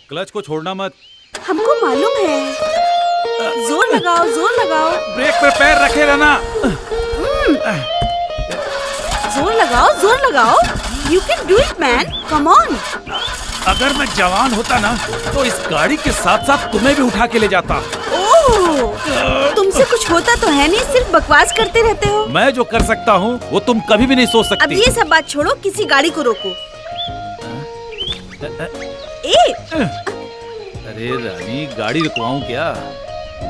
Clutch को छोड़ना मत। हमको मालूम है। जोर लगाओ, जोर लगाओ। ब्रेक पे पैर रखे रहना। जोर लगाओ, जोर लगाओ। You can do it, man. Come on. अगर मैं जवान होता ना तो इस गाड़ी के साथ साथ तुम्हें भी उठा के ले जाता। ओह, तुमसे कुछ होता तो है नहीं, सिर्फ बकवास करते रहते हो। मैं जो कर सकता हूँ वो तुम कभी भी नहीं सोच सकती। अब ये सब बात छोड़ो, किसी गाड़ी को रोको। ए! अरे रानी, गाड़ी रुकवाऊं क्या?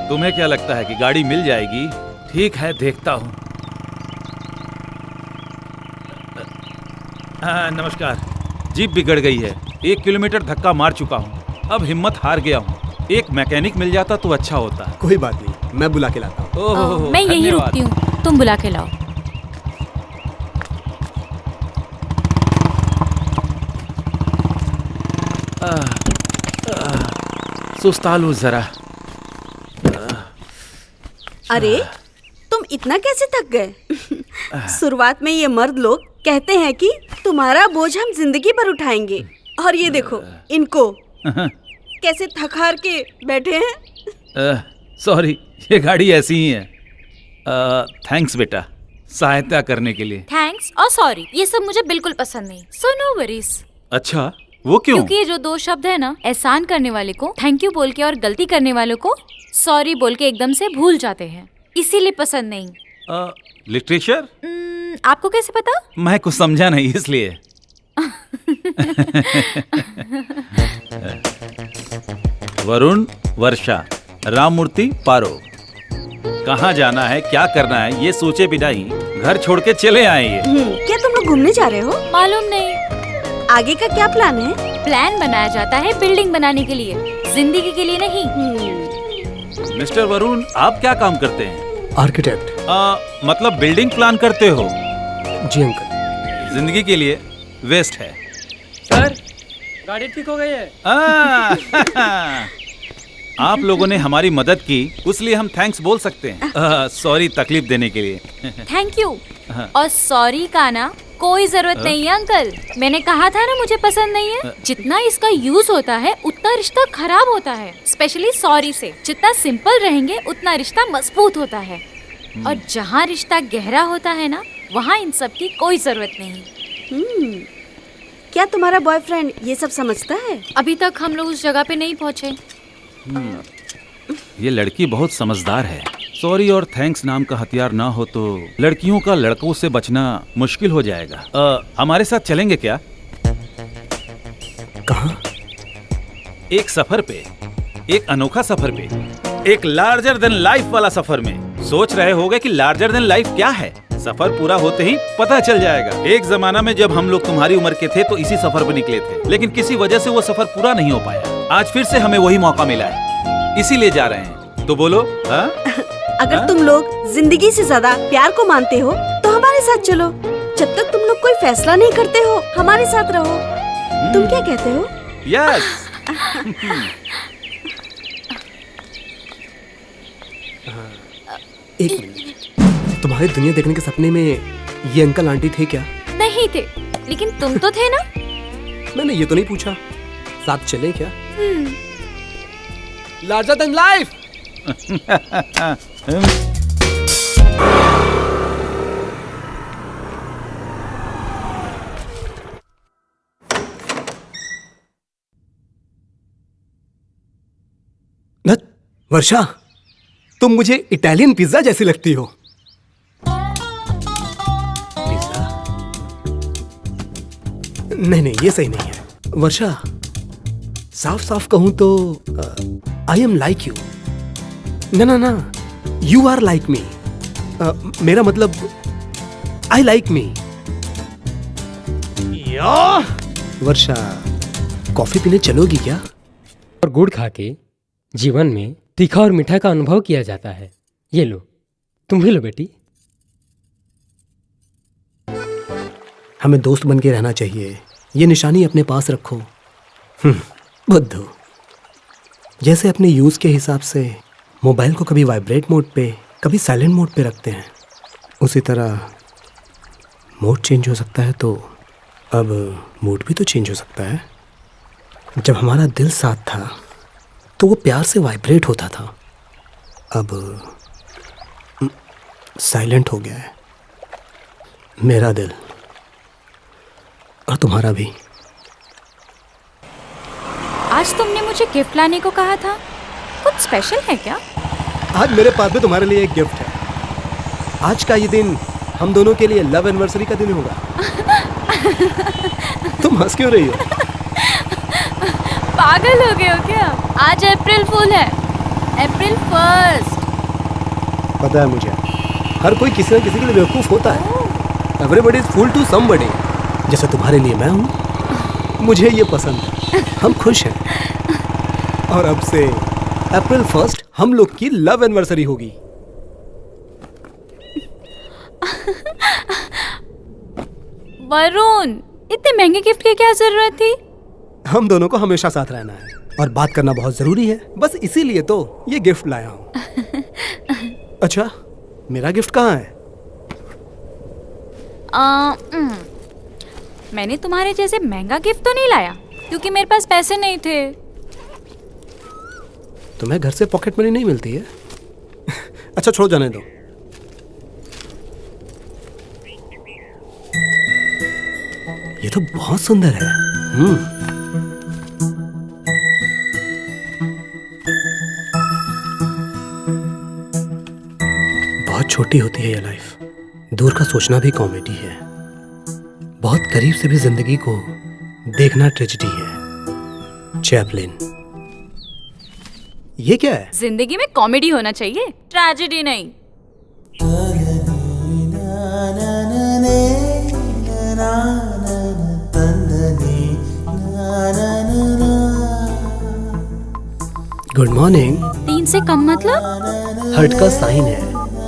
तुम्हें क्या लगता है कि गाड़ी मिल जाएगी? ठीक है, देखता हूँ। नमस्कार। जीप बिगड़ गई है, 1 किलोमीटर धक्का मार चुका हूँ, अब हिम्मत हार गया हूँ। एक मैकेनिक मिल जाता तो अच्छा होता। कोई बात नहीं, मैं बुला के लाता हूँ। मैं यही रुकती हूँ, तुम बुला के लाओ। सुस्ता लो जरा। अरे, तुम इतना कैसे थक गए? शुरुआत में ये मर्द लोग कहते हैं कि तुम्हारा बोझ हम जिंदगी भर उठाएंगे, और ये देखो इनको कैसे थक हार के बैठे हैं। सॉरी, ये गाड़ी ऐसी ही है। थैंक्स बेटा, सहायता करने के लिए। थैंक्स और सॉरी ये सब मुझे बिल्कुल पसंद नहीं। So no worries. अच्छा, वो क्यों? क्योंकि ये जो 2 शब्द है ना, एहसान करने वाले को थैंक यू बोल के और गलती करने वालों को सॉरी बोल के एकदम से भूल जाते हैं, इसीलिए पसंद नहीं। लिटरेचर? आपको कैसे पता? मैं कुछ समझा नहीं इसलिए। वरुण, वर्षा, राममूर्ति, पारो, कहाँ जाना है, क्या करना है, ये सोचे बिना ही घर छोड़ के चले आए ये। क्या तुम लोग घूमने जा रहे हो? मालूम नहीं। आगे का क्या प्लान है? प्लान बनाया जाता है बिल्डिंग बनाने के लिए, जिंदगी के लिए नहीं। मिस्टर वरुण, आप क्या काम करते हैं? आर्किटेक्ट। मतलब बिल्डिंग प्लान करते हो? जी अंकल। जिंदगी के लिए वेस्ट है। सर, गाड़ी ठीक हो गई है। आप लोगों ने हमारी मदद की, उसलिए हम थैंक्स बोल सकते हैं। सॉरी तकलीफ देने के लिए। थैंक यू और सॉरी का ना कोई जरूरत नहीं है अंकल। मैंने कहा था ना मुझे पसंद नहीं है। जितना इसका यूज होता है उतना रिश्ता खराब होता है, स्पेशली सॉरी से। जितना सिंपल रहेंगे उतना रिश्ता मजबूत होता है, और जहाँ रिश्ता गहरा होता है ना, वहाँ इन सब की कोई जरूरत नहीं। क्या तुम्हारा बॉयफ्रेंड ये सब समझता है? अभी तक हम लोग उस जगह पे नहीं पहुँचे। ये लड़की बहुत समझदार है। सॉरी और थैंक्स नाम का हथियार ना हो तो लड़कियों का लड़कों से बचना मुश्किल हो जाएगा। हमारे साथ चलेंगे क्या? कहाँ? एक सफर पे, एक अनोखा सफर पे, एक लार्जर देन लाइफ वाला सफर में। सोच रहे होगे कि लार्जर देन लाइफ क्या है? सफर पूरा होते ही पता चल जाएगा। एक जमाना में जब हम लोग तुम्हारी उम्र के थे तो इसी सफर पर निकले थे, लेकिन किसी वजह से वो सफर पूरा नहीं हो पाया। आज फिर से हमें वही मौका मिला है, इसीलिए जा रहे हैं। तो बोलो हाँ? अगर तुम लोग जिंदगी से ज्यादा प्यार को मानते हो तो हमारे साथ चलो। जब तक तुम लोग कोई फैसला नहीं करते हो, हमारे साथ रहो। तुम क्या कहते हो? यस। एक मिनट, तुम्हारे दुनिया देखने के सपने में ये अंकल आंटी थे क्या? नहीं थे, लेकिन तुम तो थे ना। मैंने ये तो नहीं पूछा। साथ चले क्या? Larger than life. वर्षा, तुम मुझे इटालियन पिज्जा जैसी लगती हो। पिज्जा? नहीं, ये सही नहीं है। वर्षा, साफ साफ कहूं तो आई एम लाइक यू। ना, यू आर लाइक मी। मेरा मतलब I like me. Varsha, coffee पीने चलोगी क्या? और गुड़ खा के जीवन में तीखा और मीठा का अनुभव किया जाता है। ये लो, तुम भी लो बेटी। हमें दोस्त बन के रहना चाहिए, ये निशानी अपने पास रखो। बुद्धू, जैसे अपने यूज के हिसाब से मोबाइल को कभी वाइब्रेट मोड पे, कभी साइलेंट मोड पे रखते हैं, उसी तरह मोड चेंज हो सकता है तो अब मूड भी तो चेंज हो सकता है। जब हमारा दिल साथ था तो वो प्यार से वाइब्रेट होता था। अब साइलेंट हो गया है मेरा दिल, और तुम्हारा भी। आज तुमने मुझे गिफ्ट लाने को कहा था, कुछ स्पेशल है क्या? आज मेरे पास भी तुम्हारे लिए एक गिफ्ट है। आज का ये दिन हम दोनों के लिए लव एनिवर्सरी का दिन होगा। तुम हंस क्यों रही हो? पागल हो गए हो क्या? आज अप्रैल फूल है, अप्रैल 1 पता है मुझे, हर कोई किसी न किसी के लिए बेवकूफ होता है। Everybody is fool to somebody. जैसे तुम्हारे लिए मैं हूँ, मुझे ये पसंद है, हम खुश हैं। और अब से अप्रैल 1 हम लोग की लव एनिवर्सरी होगी। वरुण, इतने महंगे गिफ्ट की क्या जरूरत थी? हम दोनों को हमेशा साथ रहना है और बात करना बहुत जरूरी है, बस इसीलिए तो ये गिफ्ट लाया हूँ। अच्छा, मेरा गिफ्ट कहाँ है? मैंने तुम्हारे जैसे महंगा गिफ्ट तो नहीं लाया, क्योंकि मेरे पास पैसे नहीं थे। तुम्हें घर से पॉकेट मनी नहीं मिलती है? अच्छा छोड़ो, जाने दो। ये तो बहुत सुंदर है। बहुत छोटी होती है ये लाइफ, दूर का सोचना भी कॉमेडी है, बहुत करीब से भी जिंदगी को देखना ट्रेजेडी है। चैपलिन। ये क्या है? जिंदगी में कॉमेडी होना चाहिए, ट्रेजेडी नहीं। Good morning. 3 से कम मतलब? हर्ट का साइन है।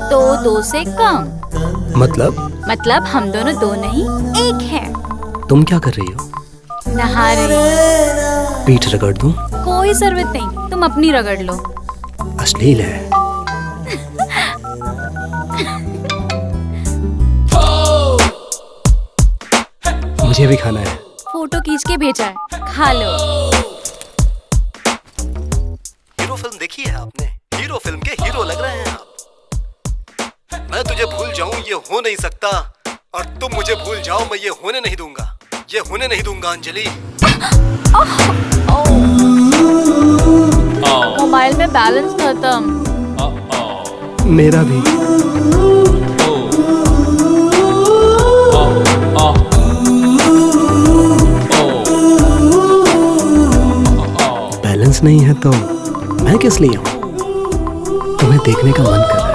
तो 2 से कम मतलब हम दोनों 2 नहीं 1 हैं। तुम क्या कर रही हो? नहा रही। पीठ रगड़ दूं? कोई जरूरत नहीं, तुम अपनी रगड़ लो। अश्लील है। मुझे भी खाना है। फोटो खींच के भेजा है, खा लो। हीरो फिल्म देखी है आपने? हीरो फिल्म के हीरो लग रहे हैं आप। मैं तुझे भूल जाऊं ये हो नहीं सकता, और तुम मुझे भूल जाओ मैं ये होने नहीं दूंगा। ये होने नहीं दूंगा अंजलि। मोबाइल में बैलेंस खत्म। मेरा भी। बैलेंस नहीं है तो मैं किस लिए हूँ? तुम्हें देखने का मन कर रहा है।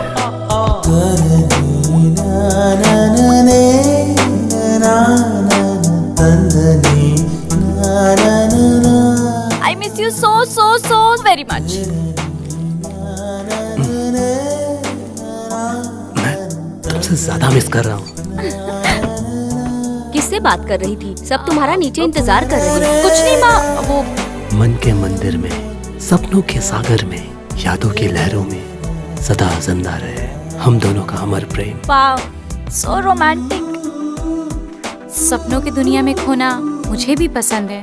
I miss you so very much. मैं तुमसे ज्यादा मिस कर रहा हूँ। किससे बात कर रही थी? सब तुम्हारा नीचे इंतजार कर रहे हैं। कुछ नहीं माँ, वो मन के मंदिर में, सपनों के सागर में, यादों की लहरों में सदा जिंदा रहे हम दोनों का अमर प्रेम। वाव, सो रोमांटिक। सपनों की दुनिया में खोना मुझे भी पसंद है,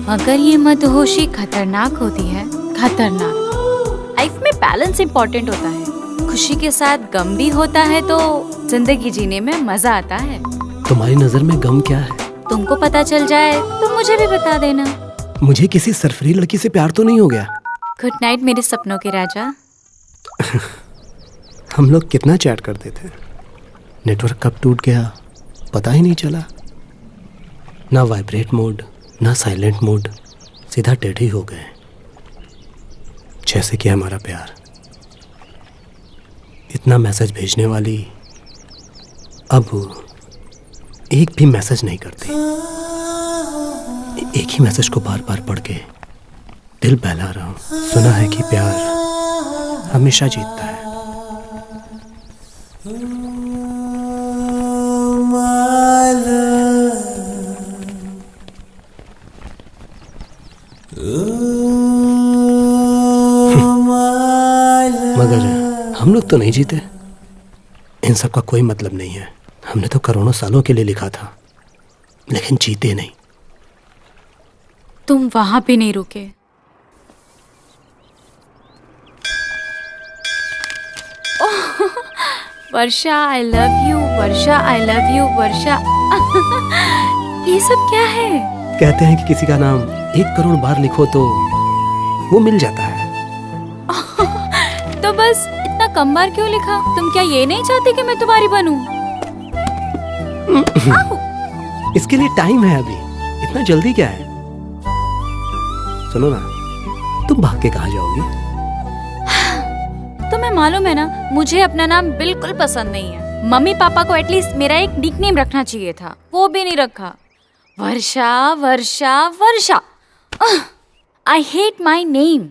मगर ये मदहोशी खतरनाक होती है, खतरनाक। लाइफ में बैलेंस इम्पोर्टेंट होता है, खुशी के साथ गम भी होता है, तो जिंदगी जीने में मजा आता है। तुम्हारी नजर में गम क्या है? तुमको पता चल जाए तो मुझे भी बता देना। मुझे किसी सरफरी लड़की से प्यार तो नहीं हो गया? गुड नाइट मेरे सपनों के राजा। हम लोग कितना चैट करते थे, नेटवर्क कब टूट गया पता ही नहीं चला। ना वाइब्रेट मोड, ना साइलेंट मोड, सीधा डेड ही हो गए, जैसे कि हमारा प्यार। इतना मैसेज भेजने वाली अब एक भी मैसेज नहीं करती। एक ही मैसेज को बार बार पढ़ के दिल बहला रहा हूँ। सुना है कि प्यार हमेशा जीतता है। मगर हम लोग तो नहीं जीते। इन सब का कोई मतलब नहीं है। हमने तो करोड़ों सालों के लिए लिखा था, लेकिन जीते नहीं। तुम वहां भी नहीं रुके। Oh, Varsha I love you, Varsha I love you, Varsha. ये सब क्या है? कहते हैं कि किसी का नाम 1 करोड़ बार लिखो तो वो मिल जाता है। तो बस इतना कम बार क्यों लिखा? तुम क्या ये नहीं चाहते कि मैं तुम्हारी बनूं? इसके लिए टाइम है अभी, इतना जल्दी क्या है? सुनो ना, तुम भाग के कहाँ जाओगी? तुम्हें मालूम है ना, मुझे अपना नाम बिल्कुल पसंद नहीं है। मम्मी पापा को एटलीस्ट मेरा एक निकनेम रखना चाहिए था, वो भी नहीं रखा। Varsha Varsha Varsha. I hate my name.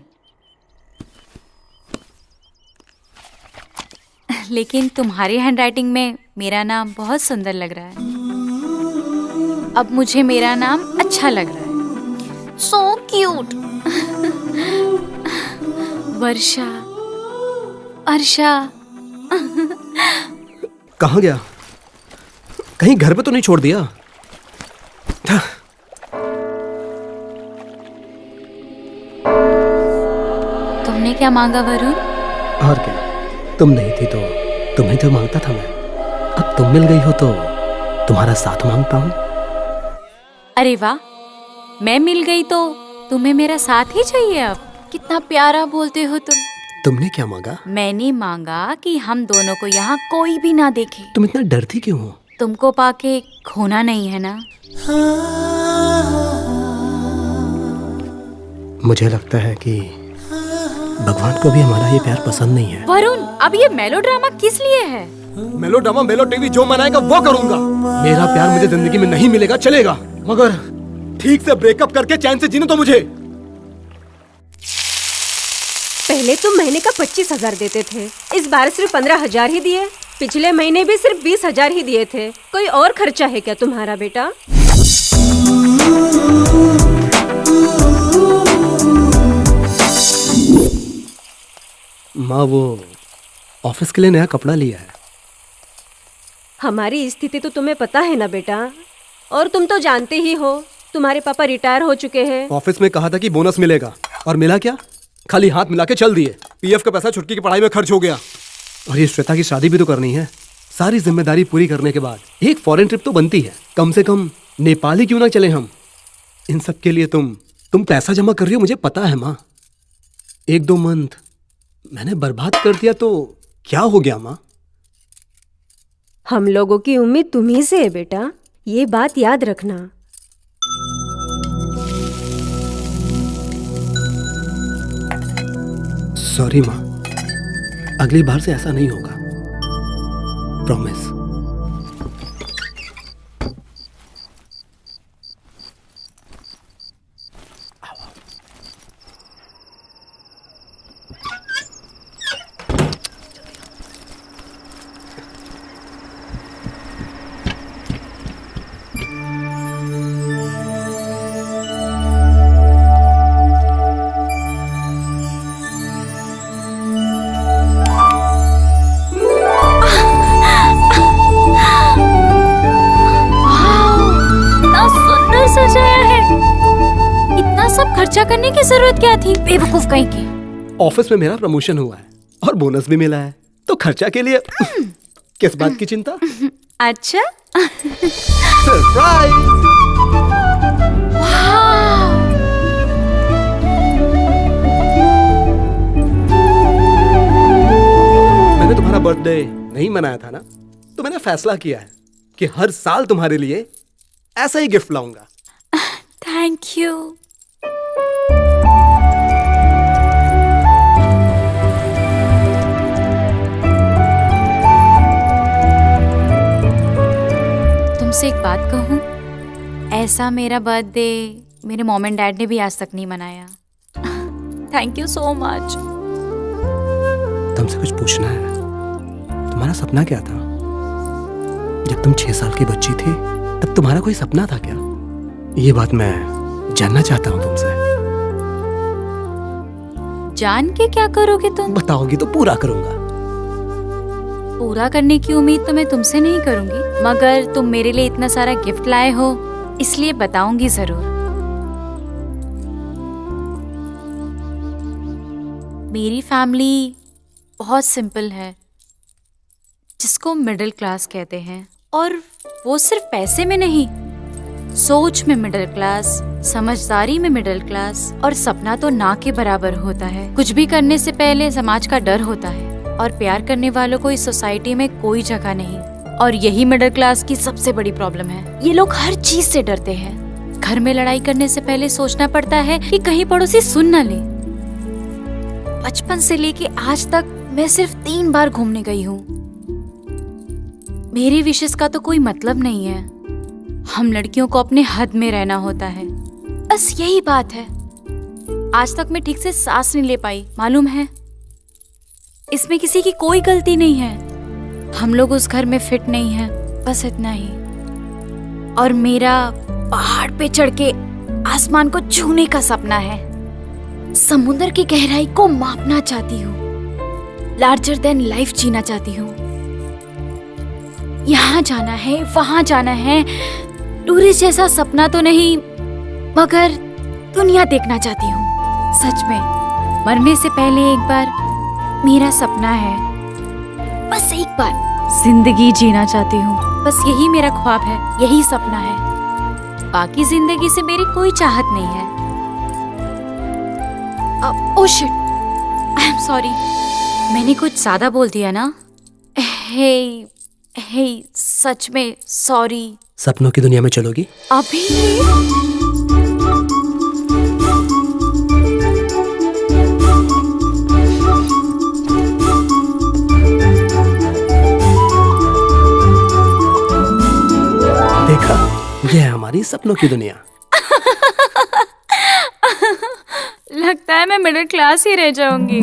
लेकिन तुम्हारी हैंडराइटिंग में मेरा नाम बहुत सुंदर लग रहा है। अब मुझे मेरा नाम अच्छा लग रहा है। So cute. वर्षा, अर्षा। कहाँ गया? कहीं घर पे तो नहीं छोड़ दिया? तुमने क्या मांगा वरुण? और क्या, तुम नहीं थी तो तुम्हें जो मांगता था मैं, अब तुम मिल गई हो तो तुम्हारा साथ मांगता हूँ। अरे वाह, मैं मिल गई तो तुम्हें मेरा साथ ही चाहिए अब। कितना प्यारा बोलते हो तुम। तुमने क्या मांगा? मैंने मांगा कि हम दोनों को यहाँ कोई भी ना देखे। तुम इतना डरती क्यों हो? तुमको पाके खोना नहीं है ना? मुझे लगता है कि भगवान को भी हमारा ये प्यार पसंद नहीं है। वरुण, अब ये मेलोड्रामा किस लिए है? मेलोड्रामा, मेलो टीवी जो मनाएगा वो करूंगा। मेरा प्यार मुझे जिंदगी में नहीं मिलेगा चलेगा, मगर ठीक से ब्रेकअप करके चैन से जीने तो मुझे। पहले तुम महीने का 25,000 देते थे, इस बार सिर्फ 15,000 ही दिए। पिछले महीने भी सिर्फ 20,000 ही दिए थे। कोई और खर्चा है क्या तुम्हारा बेटा? माँ, वो ऑफिस के लिए नया कपड़ा लिया है। हमारी स्थिति तो तुम्हें पता है ना बेटा, और तुम तो जानते ही हो तुम्हारे पापा रिटायर हो चुके हैं। ऑफिस में कहा था कि बोनस मिलेगा, और मिला क्या? खाली हाथ मिला के चल दिए। पीएफ का पैसा छुटकी की पढ़ाई में खर्च हो गया, और ये श्वेता की शादी भी तो करनी है। सारी जिम्मेदारी पूरी करने के बाद एक फॉरेन ट्रिप तो बनती है, कम से कम नेपाल ही क्यों ना चले हम। इन सब के लिए तुम पैसा जमा कर रही हो, मुझे पता है माँ। 1-2 मंथ मैंने बर्बाद कर दिया तो क्या हो गया माँ? हम लोगों की उम्मीद तुम्ही से है बेटा, ये बात याद रखना। सॉरी माँ, अगली बार से ऐसा नहीं होगा, प्रॉमिस। खर्चा करने की जरूरत क्या थी? बेवकूफ कहीं की। ऑफिस में मेरा प्रमोशन हुआ है और बोनस भी मिला है, तो खर्चा के लिए किस बात की चिंता? अच्छा। सरप्राइज! मैंने तुम्हारा बर्थडे नहीं मनाया था ना, तो मैंने फैसला किया है कि हर साल तुम्हारे लिए ऐसा ही गिफ्ट लाऊंगा। Thank you. तुमसे एक बात कहूं, ऐसा मेरा बर्थडे मेरे मॉम एंड डैड ने भी आज तक नहीं मनाया। Thank you so much. तुमसे कुछ पूछना है। तुम्हारा सपना क्या था? जब तुम 6 साल की बच्ची थी तब तुम्हारा कोई सपना था क्या? ये बात मैं जानना चाहता हूँ तुमसे। जान के क्या करोगे तुम? बताओगी तो पूरा करूंगा। पूरा करने की उम्मीद तो मैं तुमसे नहीं करूंगी, मगर तुम मेरे लिए इतना सारा गिफ्ट लाए हो इसलिए बताऊंगी जरूर। मेरी फैमिली बहुत सिंपल है, जिसको मिडिल क्लास कहते हैं। और वो सिर्फ पैसे में नहीं, सोच में मिडिल क्लास, समझदारी में मिडिल क्लास, और सपना तो ना के बराबर होता है। कुछ भी करने से पहले समाज का डर होता है, और प्यार करने वालों को इस सोसाइटी में कोई जगह नहीं। और यही मिडिल क्लास की सबसे बड़ी प्रॉब्लम है। ये लोग हर चीज से डरते हैं। घर में लड़ाई करने से पहले सोचना पड़ता है कि कहीं पड़ोसी सुन न ले। बचपन से लेके आज तक मैं सिर्फ 3 बार घूमने गई हूँ। मेरी विशेष का तो कोई मतलब नहीं है। हम लड़कियों को अपने हद में रहना होता है, बस यही बात है। आज तक मैं ठीक से सांस नहीं ले पाई, मालूम है? इसमें किसी की कोई गलती नहीं है। हम लोग उस घर में फिट नहीं हैं, बस इतना ही। और मेरा पहाड़ पे चढ़ के आसमान को छूने का सपना है। समुद्र की गहराई को मापना चाहती हूँ, लार्जर देन लाइफ जीना चाहती हूँ। यहाँ जाना है, वहां जाना है। टूरिस्ट जैसा सपना तो नहीं, मगर दुनिया देखना चाहती हूँ। सच में मरने से पहले एक बार मेरा सपना है, बस एक बार जिंदगी जीना चाहती हूँ। बस यही मेरा ख्वाब है, यही सपना है। बाकी जिंदगी से मेरी कोई चाहत नहीं है। Oh shit, I am sorry, मैंने कुछ ज्यादा बोल दिया ना? हे सच में सॉरी। सपनों की दुनिया में चलोगी? अभी देखा, यह है हमारी सपनों की दुनिया। लगता है मैं मिडिल क्लास ही रह जाऊंगी।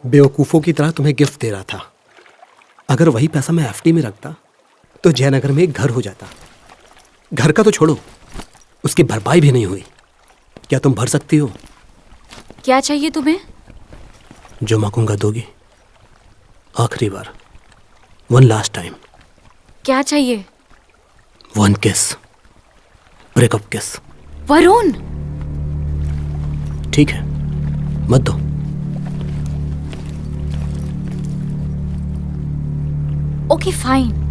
बेवकूफों की तरह तुम्हें गिफ्ट दे रहा था। अगर वही पैसा मैं एफडी में रखता तो जयनगर में एक घर हो जाता। घर का तो छोड़ो, उसकी भरपाई भी नहीं हुई। क्या तुम भर सकती हो? क्या चाहिए तुम्हें? जो मांगूंगा दोगी? आखिरी बार, वन लास्ट टाइम। क्या चाहिए? वन किस, ब्रेकअप किस। वरुण, ठीक है, मत दो। Okay fine.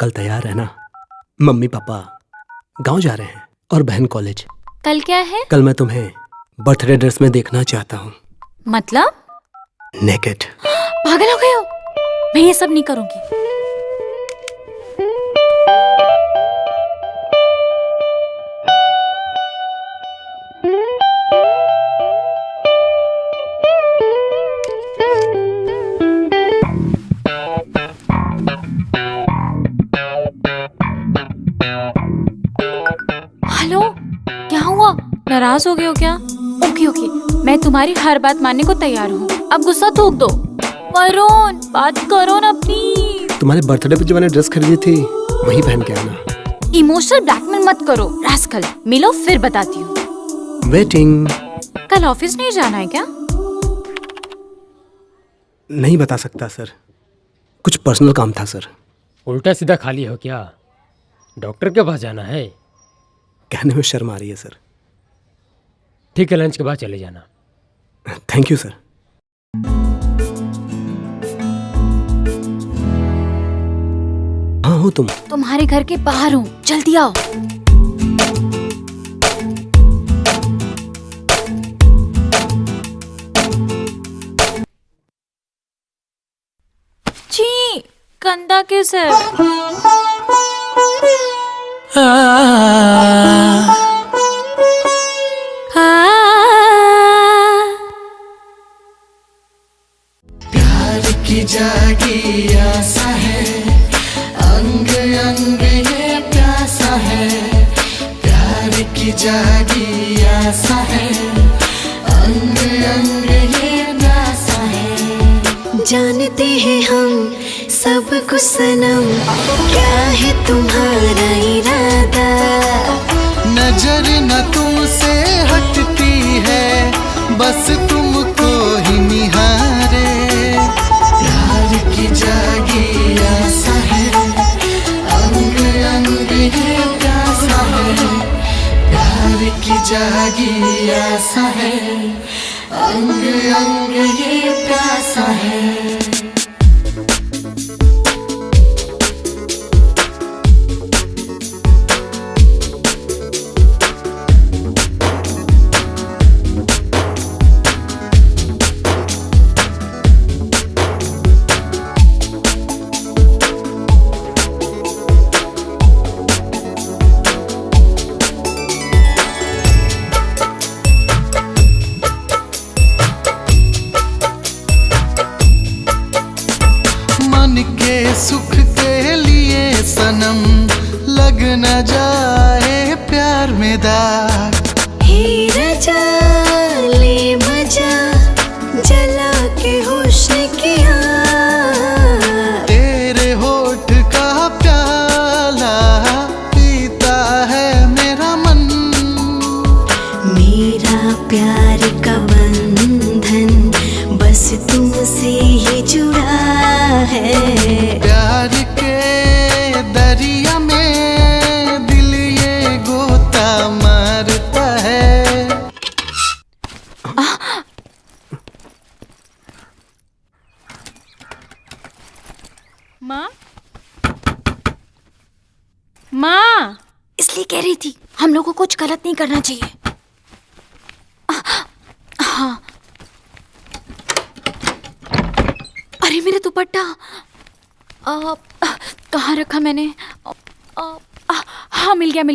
कल तैयार है ना? मम्मी पापा गांव जा रहे हैं और बहन कॉलेज। कल क्या है? कल मैं तुम्हें बर्थडे ड्रेस में देखना चाहता हूँ। मतलब? नेकेड। पागल हो गए हो? मैं ये सब नहीं करूंगी। हेलो, क्या हुआ? नाराज हो गए हो क्या? ओके ओके, मैं तुम्हारी हर बात मानने को तैयार हूँ। अब गुस्सा थूक दो। वरुण, बात करो ना प्लीज। तुम्हारे बर्थडे पे जो मैंने ड्रेस खरीदी थी वही पहन के आना। इमोशनल ब्लैकमेल मत करो रास्कल। मिलो फिर बताती हूँ। वेटिंग। कल ऑफिस नहीं जाना है क्या? नहीं बता सकता सर, कुछ पर्सनल काम था सर। उल्टा सीधा खाली हो क्या? डॉक्टर के पास जाना है? कहने में शर्म आ रही है सर। ठीक है, लंच के बाद चले जाना। Thank you sir. हाँ हो तुम? तुम्हारे घर के बाहर हूँ, जल्दी आओ। छी, गंदा किस है? प्यार की जागी आशा है, अंग अंग ये प्यासा है। जागी आसा है, अंग अंग ये प्यासा है। जानते हैं हम सब कुछ सनम, क्या है तुम्हारा इरादा। नजर न तुमसे हटती है, बस तुमको ही निहारे। प्यार की जागी आसा है, अंग अंग ये प्यासा है। प्यार की जागी आसा है, अंग अंग ये प्यासा है। सुख के लिए सनम, लग न जाए प्यार में दाग। हीरा जाले मजा, जला के हुस्न की आग। तेरे होठ का प्याला पीता है मेरा मन। मेरा प्यार का बंधन बस तुमसे ही जुड़ा है। प्यार के दरिया में दिल ये गोता मारता है। माँ, माँ, इसलिए कह रही थी हम लोगों को कुछ गलत नहीं करना चाहिए। हाँ, अरे मेरा दुपट्टा कहाँ रखा मैंने? हाँ, मिल गया।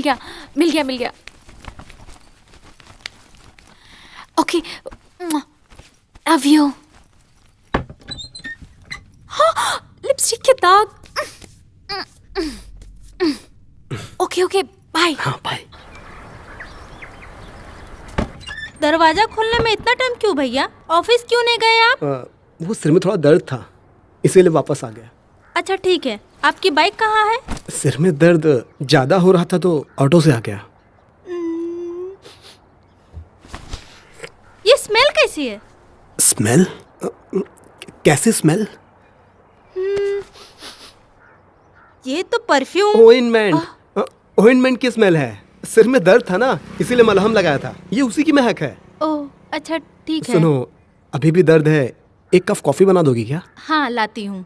Okay, love you. हाँ, लिपस्टिक के दाग। Okay, bye. हाँ बाय। दरवाजा खोलने में इतना टाइम क्यों भैया? ऑफिस क्यों नहीं गए आप? वो सिर में थोड़ा दर्द था, इसीलिए वापस आ गया। अच्छा ठीक है, आपकी बाइक कहाँ है? सिर में दर्द ज्यादा हो रहा था तो ऑटो से आ गया। ये स्मेल कैसी है? स्मेल? कैसी स्मेल? ये तो परफ्यूम। ओइंटमेंट की स्मेल है। सिर में दर्द था ना, इसीलिए मलहम लगाया था। ये उसी की महक है। ओह अच्छा ठीक है। सुनो, अभी भी दर्द है, एक कप कॉफी बना दोगी क्या? हाँ लाती हूँ।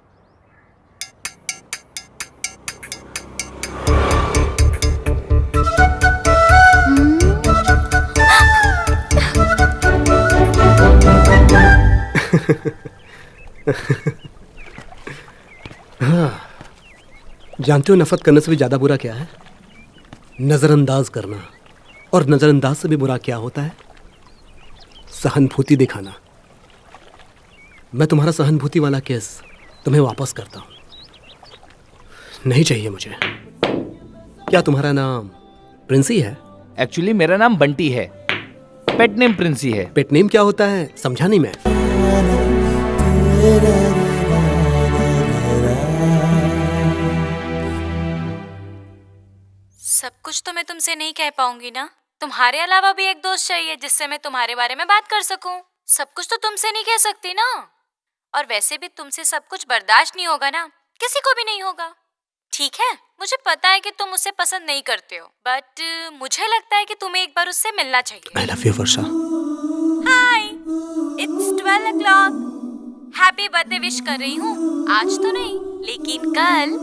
हाँ, जानते हो नफरत करने से भी ज्यादा बुरा क्या है? नजरअंदाज करना। और नजरअंदाज से भी बुरा क्या होता है? सहानुभूति दिखाना। मैं तुम्हारा सहानुभूति वाला केस तुम्हें वापस करता हूं। नहीं चाहिए मुझे। क्या तुम्हारा नाम प्रिंसी है? एक्चुअली मेरा नाम बंटी है, पेट नेम प्रिंसी है। पेट नेम क्या होता है समझा नहीं मैं। सब कुछ तो मैं तुमसे नहीं कह पाऊंगी ना। तुम्हारे अलावा भी एक दोस्त चाहिए जिससे मैं तुम्हारे बारे में बात कर सकूं। सब कुछ तो तुमसे नहीं कह सकती ना। और वैसे भी तुमसे सब कुछ बर्दाश्त नहीं होगा ना, किसी को भी नहीं होगा। ठीक है, मुझे पता है कि तुम उसे पसंद नहीं करते हो, बट मुझे लगता है कि तुम्हें एक बार उससे मिलना चाहिए। आई love you Varsha. Hi, it's 12 o'clock। Happy birthday wish कर रही हूँ। आज तो नहीं, लेकिन कल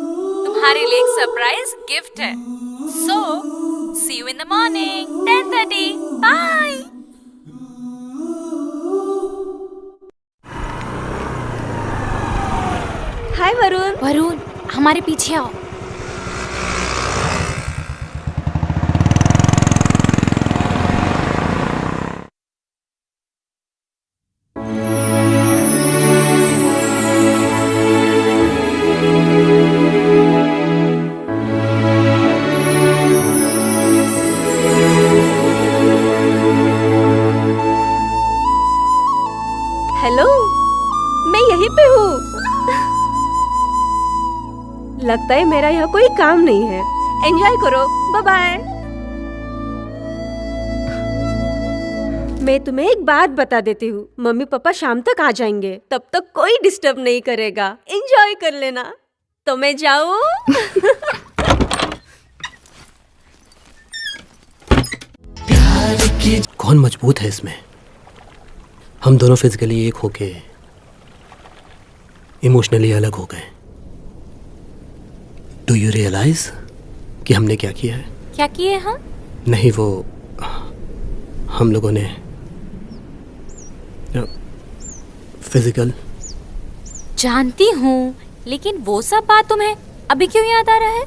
तुम्हारे लिए एक सरप्राइज गिफ्ट है। So see you in the morning 10:30। Bye. Hi Varun, हमारे पीछे आओ। लगता है मेरा यहाँ कोई काम नहीं है। एंजॉय करो, बाय बाय। मैं तुम्हें एक बात बता देती हूँ, मम्मी पापा शाम तक आ जाएंगे, तब तक कोई डिस्टर्ब नहीं करेगा। एंजॉय कर लेना। तो मैं जाऊँ? कौन मजबूत है इसमें? हम दोनों फिजिकली एक होके इमोशनली अलग हो गए। डू यू रियलाइज कि हमने क्या किया है? क्या किए हम? नहीं, वो हम लोगों ने फिजिकल। जानती हूँ, लेकिन वो सब बात तुम्हें अभी क्यों याद आ रहा है?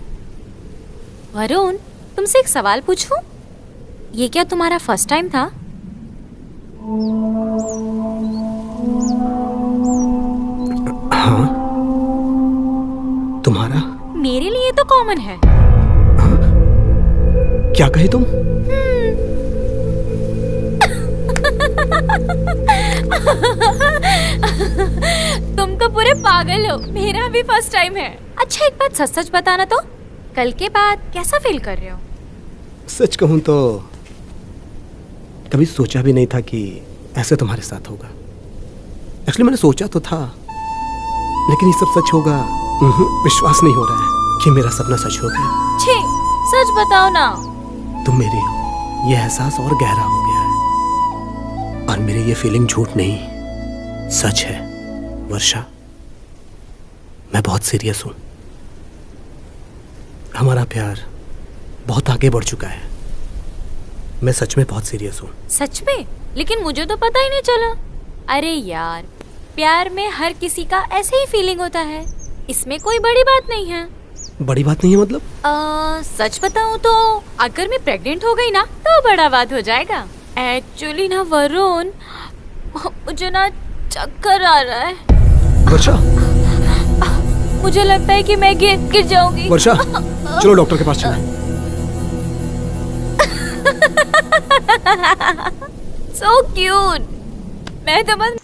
वरुण, तुमसे एक सवाल पूछूं? ये क्या तुम्हारा फर्स्ट टाइम था? हाँ। तुम्हारा? मेरे लिए तो कॉमन है। क्या कही तुम? तुम तो पूरे पागल हो। मेरा भी फर्स्ट टाइम है। अच्छा, एक बात सच सच बताना तो, कल के बाद कैसा फील कर रहे हो? सच कहूं तो कभी सोचा भी नहीं था कि ऐसे तुम्हारे साथ होगा। एक्चुअली मैंने सोचा तो था, लेकिन ये सब सच होगा विश्वास नहीं हो रहा है कि मेरा सपना सच हो गया। छी, सच बताओ ना। तुम मेरी हो, ये एहसास और गहरा हो गया है। और मेरी ये फीलिंग झूठ नहीं, सच है। वर्षा, मैं बहुत सीरियस हूं। हमारा प्यार बहुत आगे बढ़ चुका है। मैं सच में बहुत सीरियस हूँ। सच में? लेकिन मुझे तो पता ही नहीं चला। अरे यार, प्यार में हर किसी का ऐसे ही फीलिंग होता है, इसमें कोई बड़ी बात नहीं है। बड़ी बात नहीं है मतलब? सच बताऊं तो अगर मैं प्रेग्नेंट हो गई ना तो बड़ा बात हो जाएगा। एक्चुअली ना वरुण, मुझे ना चक्कर आ रहा है। वर्षा, मुझे लगता है कि मैं गिर जाऊंगी। वर्षा, चलो डॉक्टर के पास चलें। So cute. मैं तो बस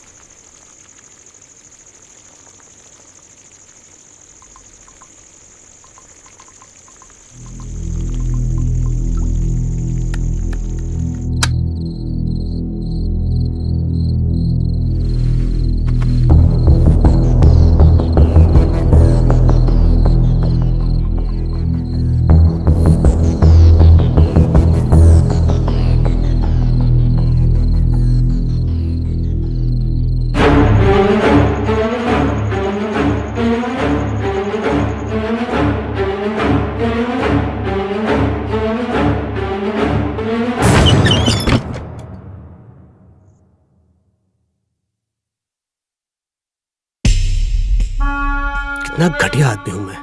कितना घटिया आदमी हूं मैं,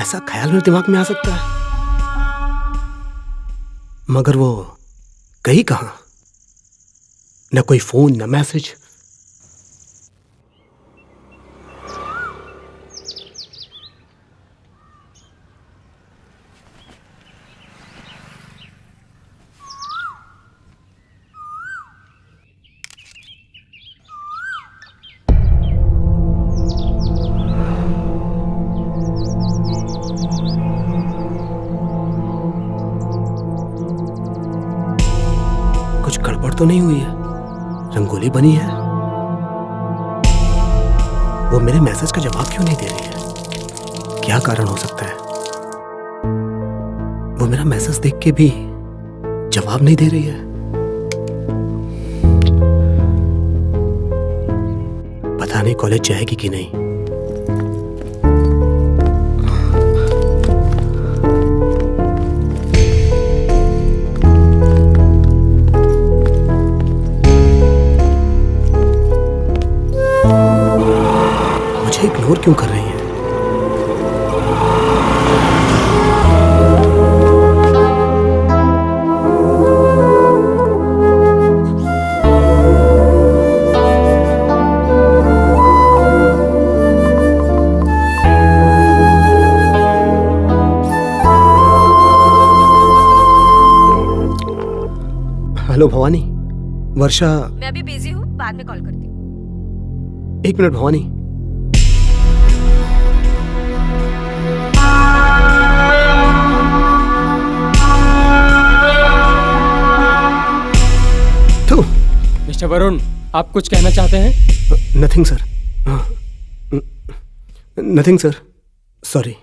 ऐसा ख्याल मेरे दिमाग में आ सकता है? मगर वो गई कहां? न कोई फोन, न मैसेज। कुछ गड़बड़ तो नहीं हुई है? रंगोली बनी है? वो मेरे मैसेज का जवाब क्यों नहीं दे रही है? क्या कारण हो सकता है? वो मेरा मैसेज देख के भी जवाब नहीं दे रही है। पता नहीं कॉलेज जाएगी कि नहीं। इग्नोर क्यों कर रही है? हेलो भवानी। वर्षा, मैं अभी बिजी हूँ, बाद में कॉल करती हूँ। एक मिनट भवानी। वरुण, आप कुछ कहना चाहते हैं? Nothing sir, nothing sir, sorry.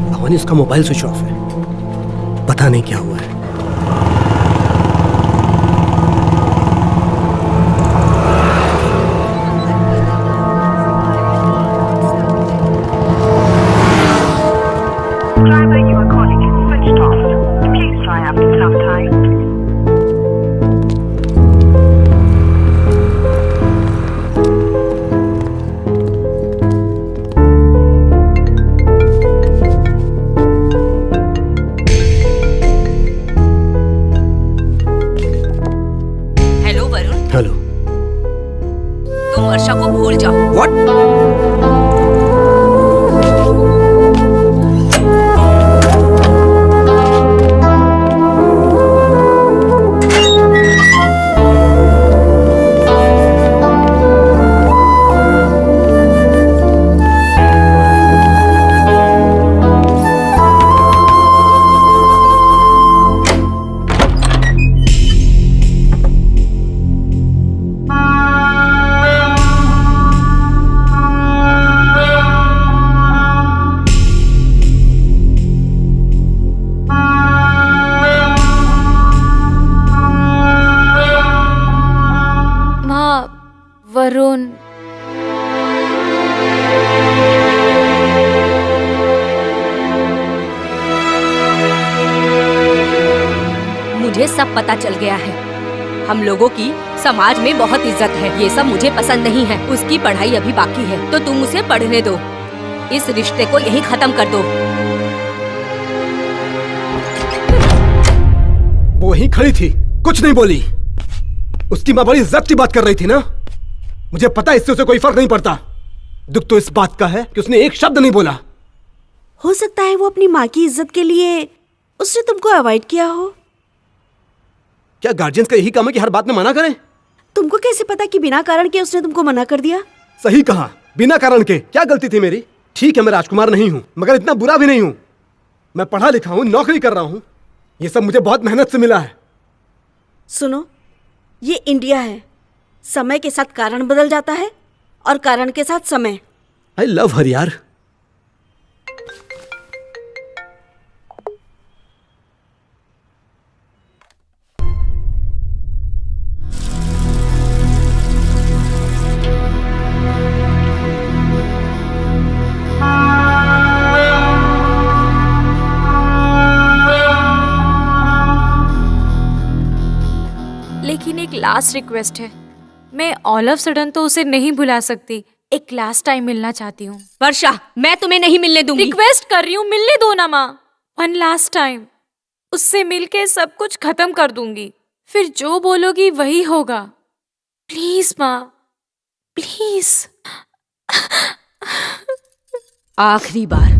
Bhavani, उसका मोबाइल स्विच ऑफ है, पता नहीं क्या हुआ है। Driver you are calling is switched off. Please try after some time. Hello Varun, hello. तुम वर्षा को भूल जाओ। व्हाट? वरुण, मुझे सब पता चल गया है। हम लोगों की समाज में बहुत इज्जत है। ये सब मुझे पसंद नहीं है। उसकी पढ़ाई अभी बाकी है, तो तुम उसे पढ़ने दो। इस रिश्ते को यहीं खत्म कर दो। वो वहीं खड़ी थी, कुछ नहीं बोली। उसकी माँ बड़ी इज्जत की बात कर रही थी ना। मुझे पता है इससे उसे कोई फर्क नहीं पड़ता। दुख तो इस बात का है कि उसने एक शब्द नहीं बोला। हो सकता है वो अपनी माँ की इज्जत के लिए उसने तुमको अवॉइड किया हो। क्या गार्जियंस का यही काम है कि हर बात में मना करें? तुमको कैसे पता कि बिना कारण के उसने तुमको मना कर दिया? सही कहा, बिना कारण के। क्या गलती थी मेरी? ठीक है, मैं राजकुमार नहीं हूं, मगर इतना बुरा भी नहीं हूं। मैं पढ़ा लिखा हूं, नौकरी कर रहा हूं। ये सब मुझे बहुत मेहनत से मिला है। सुनो, ये इंडिया है। समय के साथ कारण बदल जाता है और कारण के साथ समय। आई लव हर यार। लेकिन एक लास्ट रिक्वेस्ट है। मैं ऑल ऑफ सडन तो उसे नहीं भुला सकती। एक लास्ट टाइम मिलना चाहती हूँ। वर्षा, मैं तुम्हें नहीं मिलने दूंगी। रिक्वेस्ट कर रही हूँ, मिलने दो ना माँ। One last time. उससे मिलके सब कुछ खत्म कर दूंगी। फिर जो बोलोगी वही होगा। प्लीज माँ, प्लीज। आखिरी बार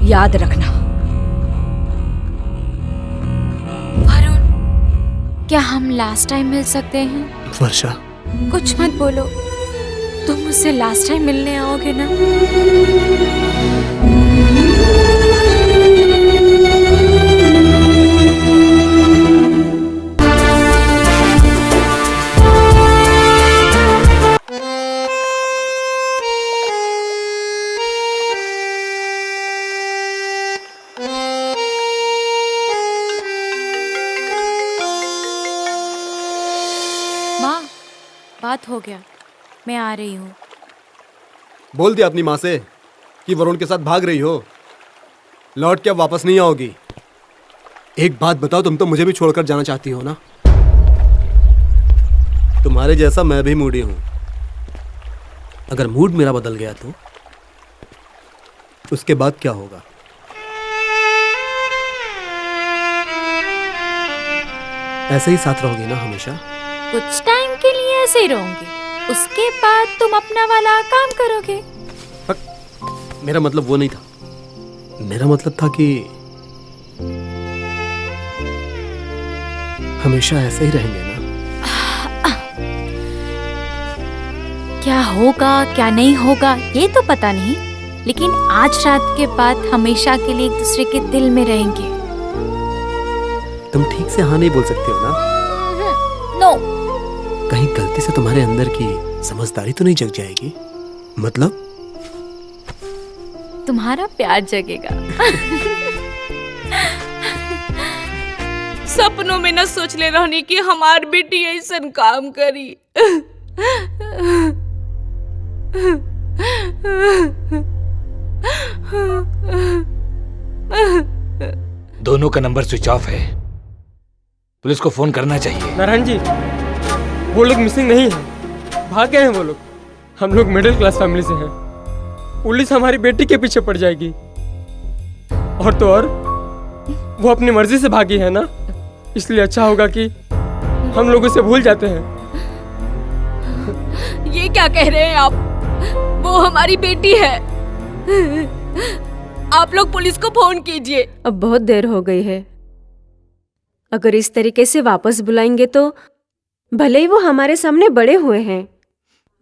याद रखना। वरुण, क्या हम लास्ट टाइम मिल सकते हैं? वर्षा, कुछ मत बोलो। तुम मुझसे लास्ट टाइम मिलने आओगे ना? माँ, बात हो गया। मैं आ रही हूँ। बोल दिया अपनी माँ से कि वरुण के साथ भाग रही हो। लौट के अब वापस नहीं आओगी। एक बात बताओ, तुम तो मुझे भी छोड़कर जाना चाहती हो ना? तुम्हारे जैसा मैं भी मूडी हूं। अगर मूड मेरा बदल गया तो उसके बाद क्या होगा? ऐसे ही साथ रहोगी ना हमेशा? कुछ टाइम के लिए ऐसे ही रहूंगी। उसके बाद तुम अपना वाला काम करोगे। मेरा मतलब वो नहीं था। मेरा मतलब था कि हमेशा ऐसे ही रहेंगे ना? क्या होगा क्या नहीं होगा ये तो पता नहीं, लेकिन आज रात के बाद हमेशा के लिए एक दूसरे के दिल में रहेंगे। तुम ठीक से हाँ नहीं बोल सकते हो ना? नो। कहीं गलती से तुम्हारे अंदर की समझदारी तो नहीं जग जाएगी? मतलब तुम्हारा प्यार जगेगा। सपनों में न सोच ले रहनी कि हमार बेटी ऐसा काम करी। दोनों का नंबर स्विच ऑफ है, पुलिस को फोन करना चाहिए। नारायण जी, वो लोग मिसिंग नहीं है, भाग गए हैं वो लोग। हम लोग मिडिल क्लास फैमिली से हैं, पुलिस हमारी बेटी के पीछे पड़ जाएगी। और तो और वो अपनी मर्जी से भागी है ना, इसलिए अच्छा होगा कि हम लोग उसे भूल जाते हैं। ये क्या कह रहे हैं आप? वो हमारी बेटी है। आप लोग पुलिस को फोन कीजिए। अब बहुत देर हो गई है। अगर इस तरीके से वापस बुलाएंगे तो भले ही वो हमारे सामने बड़े हुए हैं,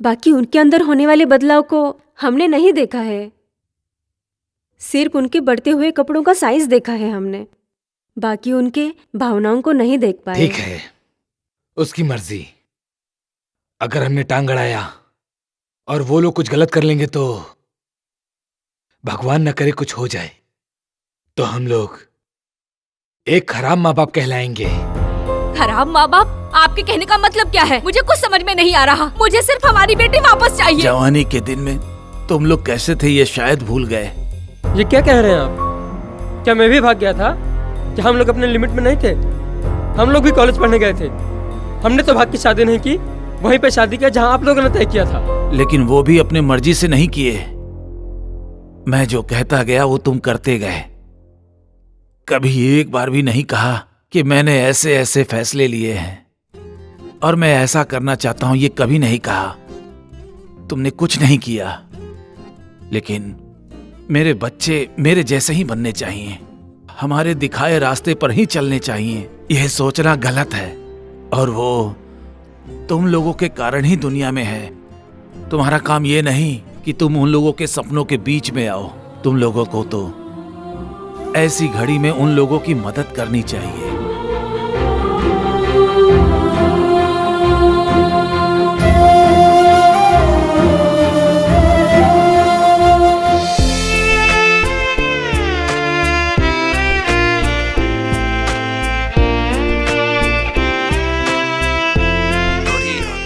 बाकी उनके अंदर होने वाले बदलाव को हमने नहीं देखा है। सिर्फ उनके बढ़ते हुए कपड़ों का साइज देखा है हमने, बाकी उनके भावनाओं को नहीं देख पाए। ठीक है, उसकी मर्जी। अगर हमने टांग अड़ाया और वो लोग कुछ गलत कर लेंगे तो भगवान न करे कुछ हो जाए तो हम लोग एक खराब माँ बाप कहलाएंगे। खराब माँ बाप? आपके कहने का मतलब क्या है? मुझे कुछ समझ में नहीं आ रहा। मुझे सिर्फ हमारी बेटी वापस चाहिए। जवानी के दिन में तुम लोग कैसे थे ये शायद भूल गए। ये क्या कह रहे हैं आप? क्या मैं भी भाग गया था? क्या हम लोग अपने लिमिट में नहीं थे? हम लोग भी कॉलेज पढ़ने गए थे। हमने तो भाग की शादी नहीं की, वहीं पे शादी किया जहां आप लोगों ने तय किया था। लेकिन वो भी अपने मर्जी से नहीं किए। मैं जो कहता गया वो तुम करते गए। कभी एक बार भी नहीं कहा कि मैंने ऐसे ऐसे फैसले लिए हैं और मैं ऐसा करना चाहता हूं, ये कभी नहीं कहा। तुमने कुछ नहीं किया, लेकिन मेरे बच्चे मेरे जैसे ही बनने चाहिए, हमारे दिखाए रास्ते पर ही चलने चाहिए। यह सोचना गलत है और वो तुम लोगों के कारण ही दुनिया में है। तुम्हारा काम ये नहीं कि तुम उन लोगों के सपनों के बीच में आओ। तुम लोगों को तो ऐसी घड़ी में उन लोगों की मदद करनी चाहिए।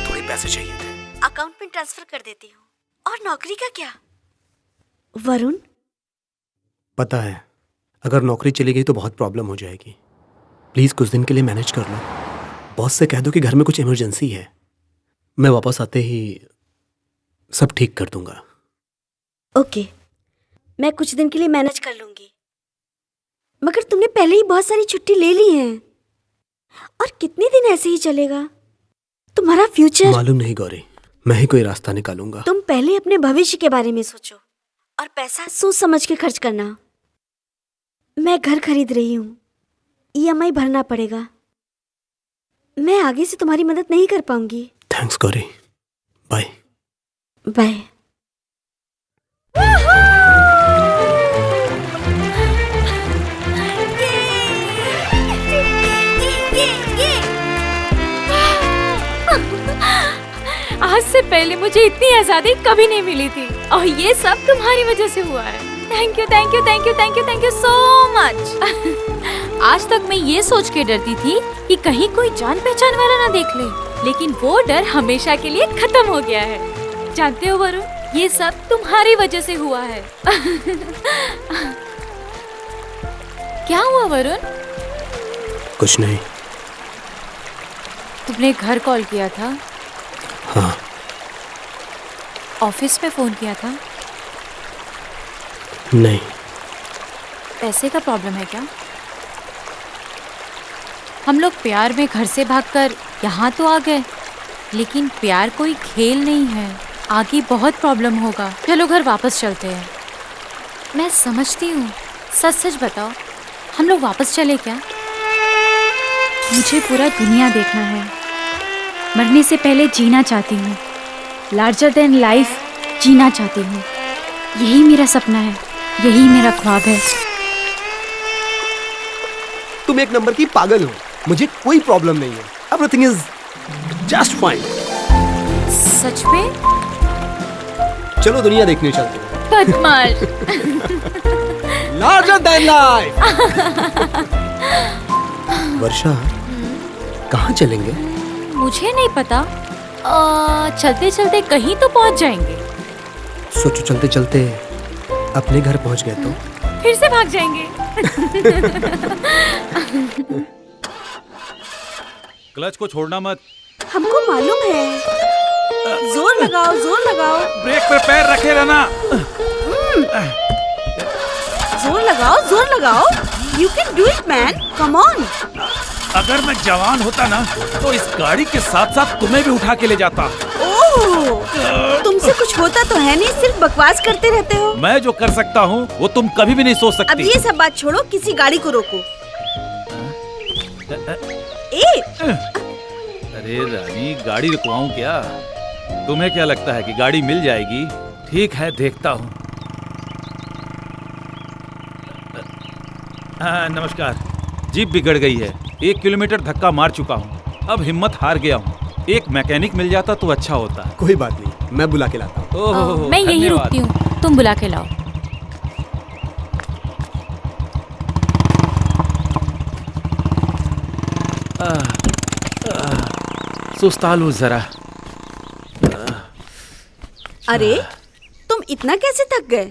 थोड़े पैसे चाहिए थे। अकाउंट में ट्रांसफर कर देती हूँ। और नौकरी का क्या? वरुण, पता है अगर नौकरी चली गई तो बहुत प्रॉब्लम हो जाएगी। प्लीज कुछ दिन के लिए मैनेज कर लो। बॉस से कह दो कि घर में कुछ इमरजेंसी है। मैं वापस आते ही सब ठीक कर दूंगा। ओके, मैं कुछ दिन के लिए मैनेज कर लूंगी। मगर तुमने पहले ही बहुत सारी छुट्टी ले ली है, और कितने दिन ऐसे ही चलेगा? तुम्हारा फ्यूचर मालूम नहीं गौरी, मैं ही कोई रास्ता निकालूंगा। तुम पहले अपने भविष्य के बारे में सोचो और पैसा सोच समझ के खर्च करना। मैं घर खरीद रही हूँ, EMI भरना पड़ेगा। मैं आगे से तुम्हारी मदद नहीं कर पाऊंगी। Thanks Gauri, bye bye. आज से पहले मुझे इतनी आजादी कभी नहीं मिली थी, और ये सब तुम्हारी वजह से हुआ है। Thank you thank you thank you thank you thank you so much. आज तक मैं ये सोच के डरती थी कि कहीं कोई जान पहचान वाला ना देख ले, लेकिन वो डर हमेशा के लिए खत्म हो गया है। जानते हो वरुण, ये सब तुम्हारी वजह से हुआ है। क्या हुआ वरुण? कुछ नहीं। तुमने घर कॉल किया था? हाँ। ऑफिस में फोन किया था? नहीं। पैसे का प्रॉब्लम है क्या? हम लोग प्यार में घर से भागकर यहाँ तो आ गए, लेकिन प्यार कोई खेल नहीं है, आगे बहुत प्रॉब्लम होगा। चलो घर वापस चलते हैं। मैं समझती हूँ, सच सच बताओ, हम लोग वापस चले क्या? मुझे पूरा दुनिया देखना है, मरने से पहले जीना चाहती हूँ, लार्जर देन लाइफ जीना चाहती हूँ। यही मेरा सपना है, यही मेरा ख्वाब है। तुम एक नंबर की पागल हो, मुझे कोई प्रॉब्लम नहीं है। Everything is just fine. सच में? चलो दुनिया देखने चलते हैं। बदमाश। Larger than life. वर्षा, कहाँ चलेंगे? मुझे नहीं पता, चलते चलते कहीं तो पहुंच जाएंगे। सोचो चलते चलते अपने घर पहुंच गए तो? फिर से भाग जाएंगे। क्लच को छोड़ना मत। हमको मालूम है। जोर लगाओ, जोर लगाओ, ब्रेक पे पैर रखे रहना। जोर लगाओ, जोर लगाओ। You can do it man, come on. अगर मैं जवान होता ना तो इस गाड़ी के साथ साथ तुम्हें भी उठा के ले जाता। ओह, तुमसे कुछ होता तो है नहीं, सिर्फ बकवास करते रहते हो। मैं जो कर सकता हूँ वो तुम कभी भी नहीं सोच अब सकती। ये सब बात छोड़ो, किसी गाड़ी को रोको। ए, अरे रानी, गाड़ी रुकवाऊं क्या? तुम्हें क्या लगता है कि गाड़ी मिल जाएगी? ठीक है, देखता हूँ। नमस्कार। जीप बिगड़ गई है, 1 किलोमीटर धक्का मार चुका हूँ, अब हिम्मत हार गया हूँ। एक मैकेनिक मिल जाता तो अच्छा होता। कोई बात नहीं, मैं बुला के लाता हूँ। ओह, मैं यही धन्यवाद। रुकती हूँ, तुम बुला के लाओ। सुस्ता लूं जरा। अरे तुम इतना कैसे थक गए?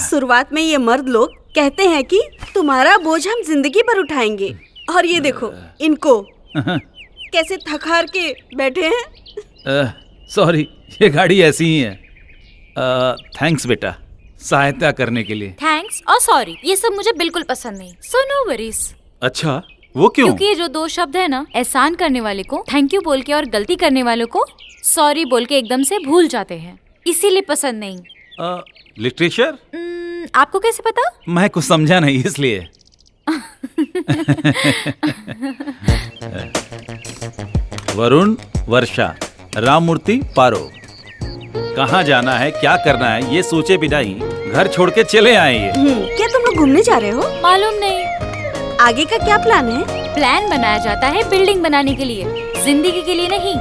शुरुआत में ये मर्द लोग कहते हैं कि तुम्हारा बोझ हम जिंदगी भर उठाएंगे, और ये देखो इनको कैसे थक हार के बैठे हैं। सॉरी, ये गाड़ी ऐसी ही है। थैंक्स बेटा, सहायता करने के लिए। थैंक्स और सॉरी ये सब मुझे बिल्कुल पसंद नहीं। So no worries. अच्छा, वो क्यों? क्योंकि ये जो 2 शब्द है ना, एहसान करने वाले को थैंक यू बोल के और गलती करने वालों को सॉरी बोल के एकदम से भूल जाते हैं, इसीलिए पसंद नहीं। लिटरेचर? आपको कैसे पता? मैं कुछ समझा नहीं इसलिए। वरुण, वर्षा, राममूर्ति, पारो, कहाँ जाना है, क्या करना है, ये सोचे बिना ही घर छोड़ के चले आए ये। क्या तुम लोग घूमने जा रहे हो? मालूम नहीं। आगे का क्या प्लान है? प्लान बनाया जाता है बिल्डिंग बनाने के लिए, जिंदगी के लिए नहीं।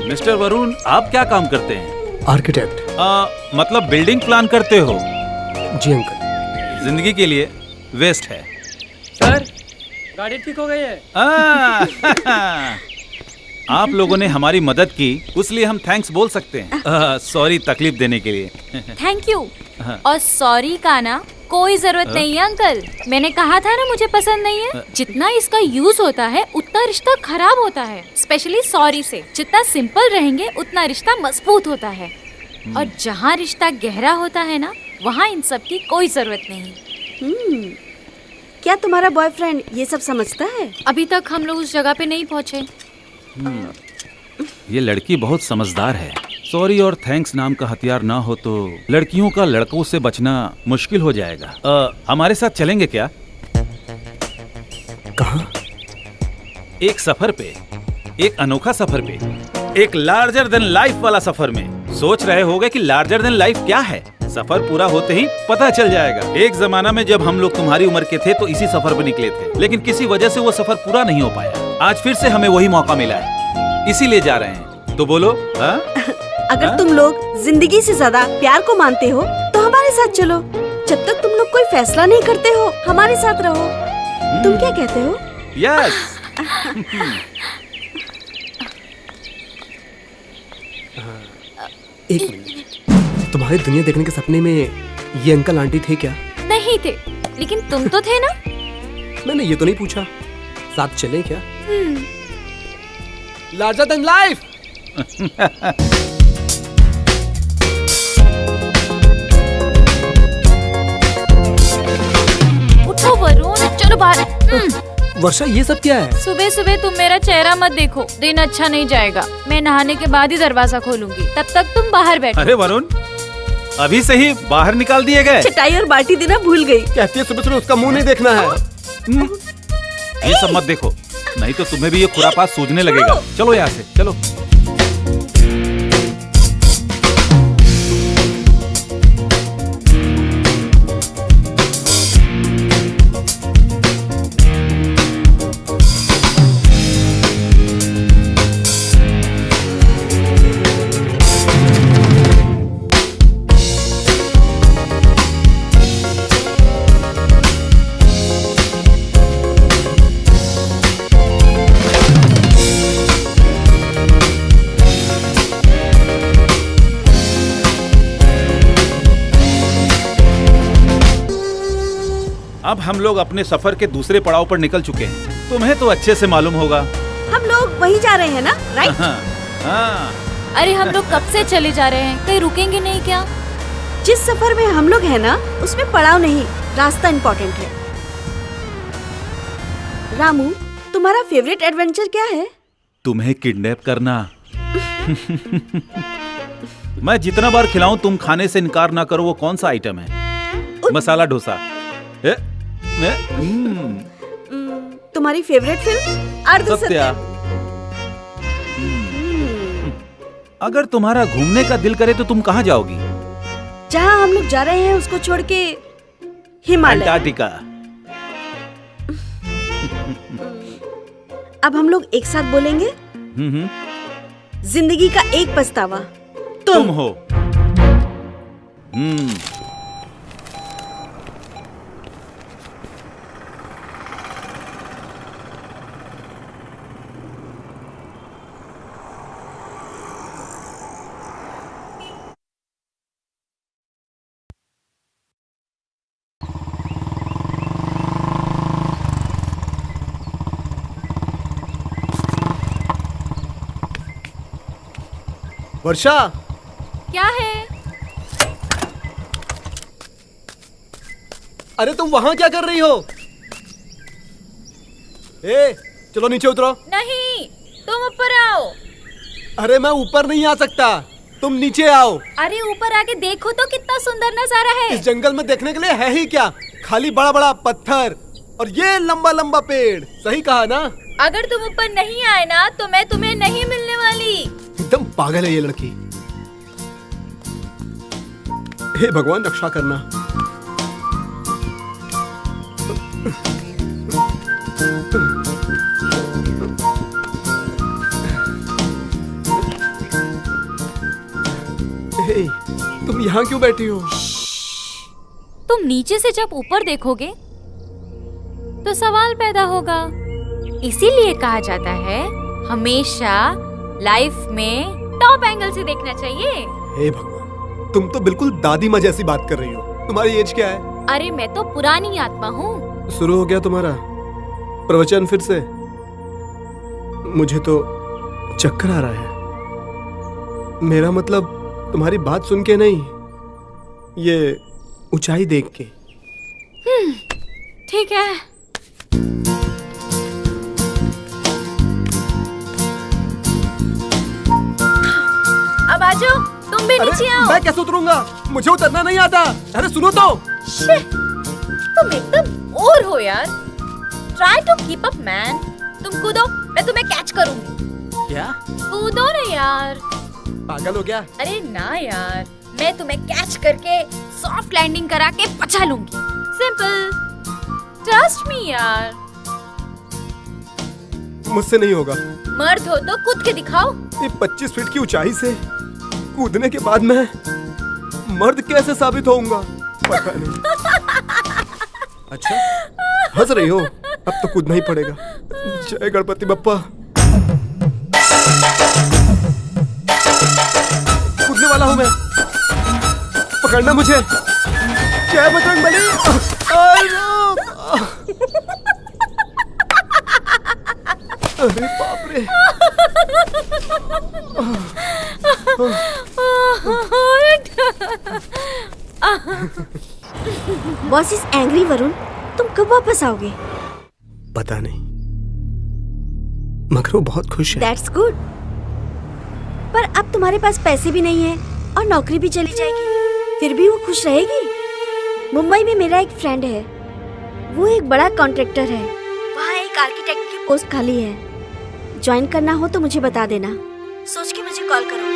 मिस्टर वरुण, आप क्या काम करते हैं? आर्किटेक्ट। मतलब बिल्डिंग प्लान करते हो? जी अंकल। जिंदगी के लिए वेस्ट है। सर, गाड़ी ठीक हो गई है। आप लोगों ने हमारी मदद की, उसलिए हम थैंक्स बोल सकते हैं। सॉरी तकलीफ देने के लिए। थैंक यू और सॉरी का ना कोई जरूरत नहीं है अंकल। मैंने कहा था ना मुझे पसंद नहीं है। जितना इसका यूज होता है उतना रिश्ता खराब होता है, स्पेशली सॉरी से। जितना सिंपल रहेंगे उतना रिश्ता मजबूत होता है, और जहाँ रिश्ता गहरा होता है ना, वहाँ इन सब की कोई जरूरत नहीं। क्या तुम्हारा बॉयफ्रेंड ये सब समझता है? अभी तक हम लोग उस जगह पे नहीं पहुँचे। ये लड़की बहुत समझदार है। सॉरी और थैंक्स नाम का हथियार ना हो तो लड़कियों का लड़कों से बचना मुश्किल हो जाएगा। हमारे साथ चलेंगे क्या? कहाँ? एक सफर पे, एक अनोखा सफर पे, एक लार्जर देन लाइफ वाला सफर में। सोच रहे होगे कि लार्जर देन लाइफ क्या है? सफर पूरा होते ही पता चल जाएगा। एक जमाना में जब हम लोग तुम्हारी उम्र के थे तो इसी सफर पे निकले थे, लेकिन किसी वजह से वो सफर पूरा नहीं हो पाया। आज फिर से हमें वही मौका मिला है, इसीलिए जा रहे हैं। तो बोलो हाँ? अगर तुम लोग जिंदगी से ज्यादा प्यार को मानते हो तो हमारे साथ चलो। जब तक तुम लोग कोई फैसला नहीं करते हो, हमारे साथ रहो। तुम क्या कहते हो? यस। एक मिनट, तुम्हारे दुनिया देखने के सपने में ये अंकल आंटी थे क्या? नहीं थे, लेकिन तुम तो थे ना। मैंने ये तो नहीं पूछा। साथ चलें क्या? Larger than life. उठो वरुण, चलो बाहर। वर्षा, ये सब क्या है? सुबह सुबह तुम मेरा चेहरा मत देखो, दिन अच्छा नहीं जाएगा। मैं नहाने के बाद ही दरवाजा खोलूंगी, तब तक तुम बाहर बैठो। अरे वरुण, अभी से ही बाहर निकाल दिए गए। चटाई और बाटी देना भूल गई। कहती है सुबह सुबह उसका मुंह नहीं देखना है। ये सब मत देखो, नहीं तो तुम्हें भी ये खुरापात सूझने लगेगा। चलो यहाँ से, चलो। अब हम लोग अपने सफर के दूसरे पड़ाव पर निकल चुके हैं। तुम्हें तो अच्छे से मालूम होगा। हम लोग वहीं जा रहे हैं ना, राइट? हाँ। अरे हम लोग कब से चले जा रहे हैं, कहीं रुकेंगे नहीं क्या? जिस सफर में हम लोग हैं ना, उसमें पड़ाव नहीं, रास्ता इम्पोर्टेंट है। रामू, तुम्हारा फेवरेट एडवेंचर क्या है? तुम्हें किडनैप करना। मैं जितना बार खिलाऊं तुम खाने से इनकार ना करो। वो कौन सा आइटम है? मसाला डोसा। तुम्हारी फेवरेट फिल्म? अर्धसत्य। अगर तुम्हारा घूमने का दिल करे तो तुम कहाँ जाओगी? जहाँ हम लोग जा रहे हैं उसको छोड़ के हिमालय। अंटार्कटिका। अब हम लोग एक साथ बोलेंगे। जिंदगी का एक पछतावा तुम हो। वर्षा, क्या है? अरे तुम वहां क्या कर रही हो? चलो नीचे उतरो। नहीं, तुम ऊपर आओ। अरे मैं ऊपर नहीं आ सकता, तुम नीचे आओ। अरे ऊपर आके देखो तो कितना सुंदर नजारा है। इस जंगल में देखने के लिए है ही क्या? खाली बड़ा बड़ा पत्थर और ये लंबा लंबा पेड़। सही कहा ना? अगर तुम ऊपर नहीं आए ना तो मैं तुम्हें नहीं मिलने वाली। एकदम पागल है ये लड़की। हे भगवान, रक्षा करना। हे, तुम यहाँ क्यों बैठी हो? तुम नीचे से जब ऊपर देखोगे तो सवाल पैदा होगा। इसीलिए कहा जाता है हमेशा लाइफ में टॉप एंगल से देखना चाहिए। हे भगवान, तुम तो बिल्कुल दादी माँ जैसी बात कर रही हो। तुम्हारी एज क्या है? अरे मैं तो पुरानी आत्मा हूँ। शुरू हो गया तुम्हारा प्रवचन फिर से? मुझे तो चक्कर आ रहा है। मेरा मतलब तुम्हारी बात सुन के नहीं, ये ऊंचाई देख के। ठीक है। अब आ जाओ, तुम भी नीचे आओ। मैं कैसे उतरूंगा? मुझे उतरना नहीं आता। अरे सुनो तो। तुम एकदम बोर हो यार। Try to keep up man. तुम कूदो, मैं तुम्हें कैच करूंगी। क्या? कूदो ना यार। पागल हो गया? अरे ना यार, मैं तुम्हें कैच करके सॉफ्ट लैंडिंग करा के पछा लूंगी। सिंपल, ट्रस्ट मी यार। मुझसे नहीं होगा। मर्द हो तो कूद के दिखाओ। ये 25 फीट की ऊंचाई से कूदने के बाद मैं मर्द कैसे साबित होऊंगा? पता नहीं। अच्छा, हंस रही हो? अब तो कूदना ही पड़ेगा। जय गणपति बप्पा। कूदने वाला हूं मैं, पकड़ना मुझे। जय बजरंगबली। अरे बाप रे। Boss is angry. वरुण, तुम कब वापस आओगे? पता नहीं, मगर वो बहुत खुश है। That's good. पर अब तुम्हारे पास पैसे भी नहीं है और नौकरी भी चली जाएगी, फिर भी वो खुश रहेगी। मुंबई में मेरा एक फ्रेंड है, वो एक बड़ा कॉन्ट्रैक्टर है। वहाँ एक आर्किटेक्ट की पोस्ट खाली है। ज्वाइन करना हो तो मुझे बता देना। सोच के मुझे कॉल करो।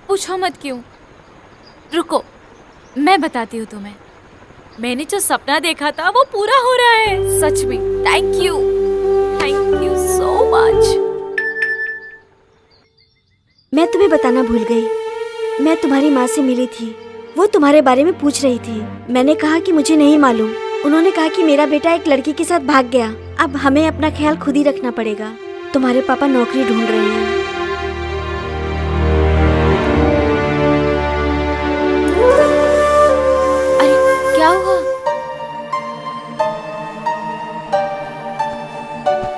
पूछो मत क्यों। रुको, मैं बताती हूँ तुम्हें। मैंने जो सपना देखा था वो पूरा हो रहा है, सच में। Thank you so much. मैं तुम्हें बताना भूल गई, मैं तुम्हारी माँ से मिली थी। वो तुम्हारे बारे में पूछ रही थी। मैंने कहा कि मुझे नहीं मालूम। उन्होंने कहा कि मेरा बेटा एक लड़की के साथ भाग गया अब हमें अपना ख्याल खुद ही रखना पड़ेगा। तुम्हारे पापा नौकरी ढूंढ रहे हैं। अरे क्या हुआ?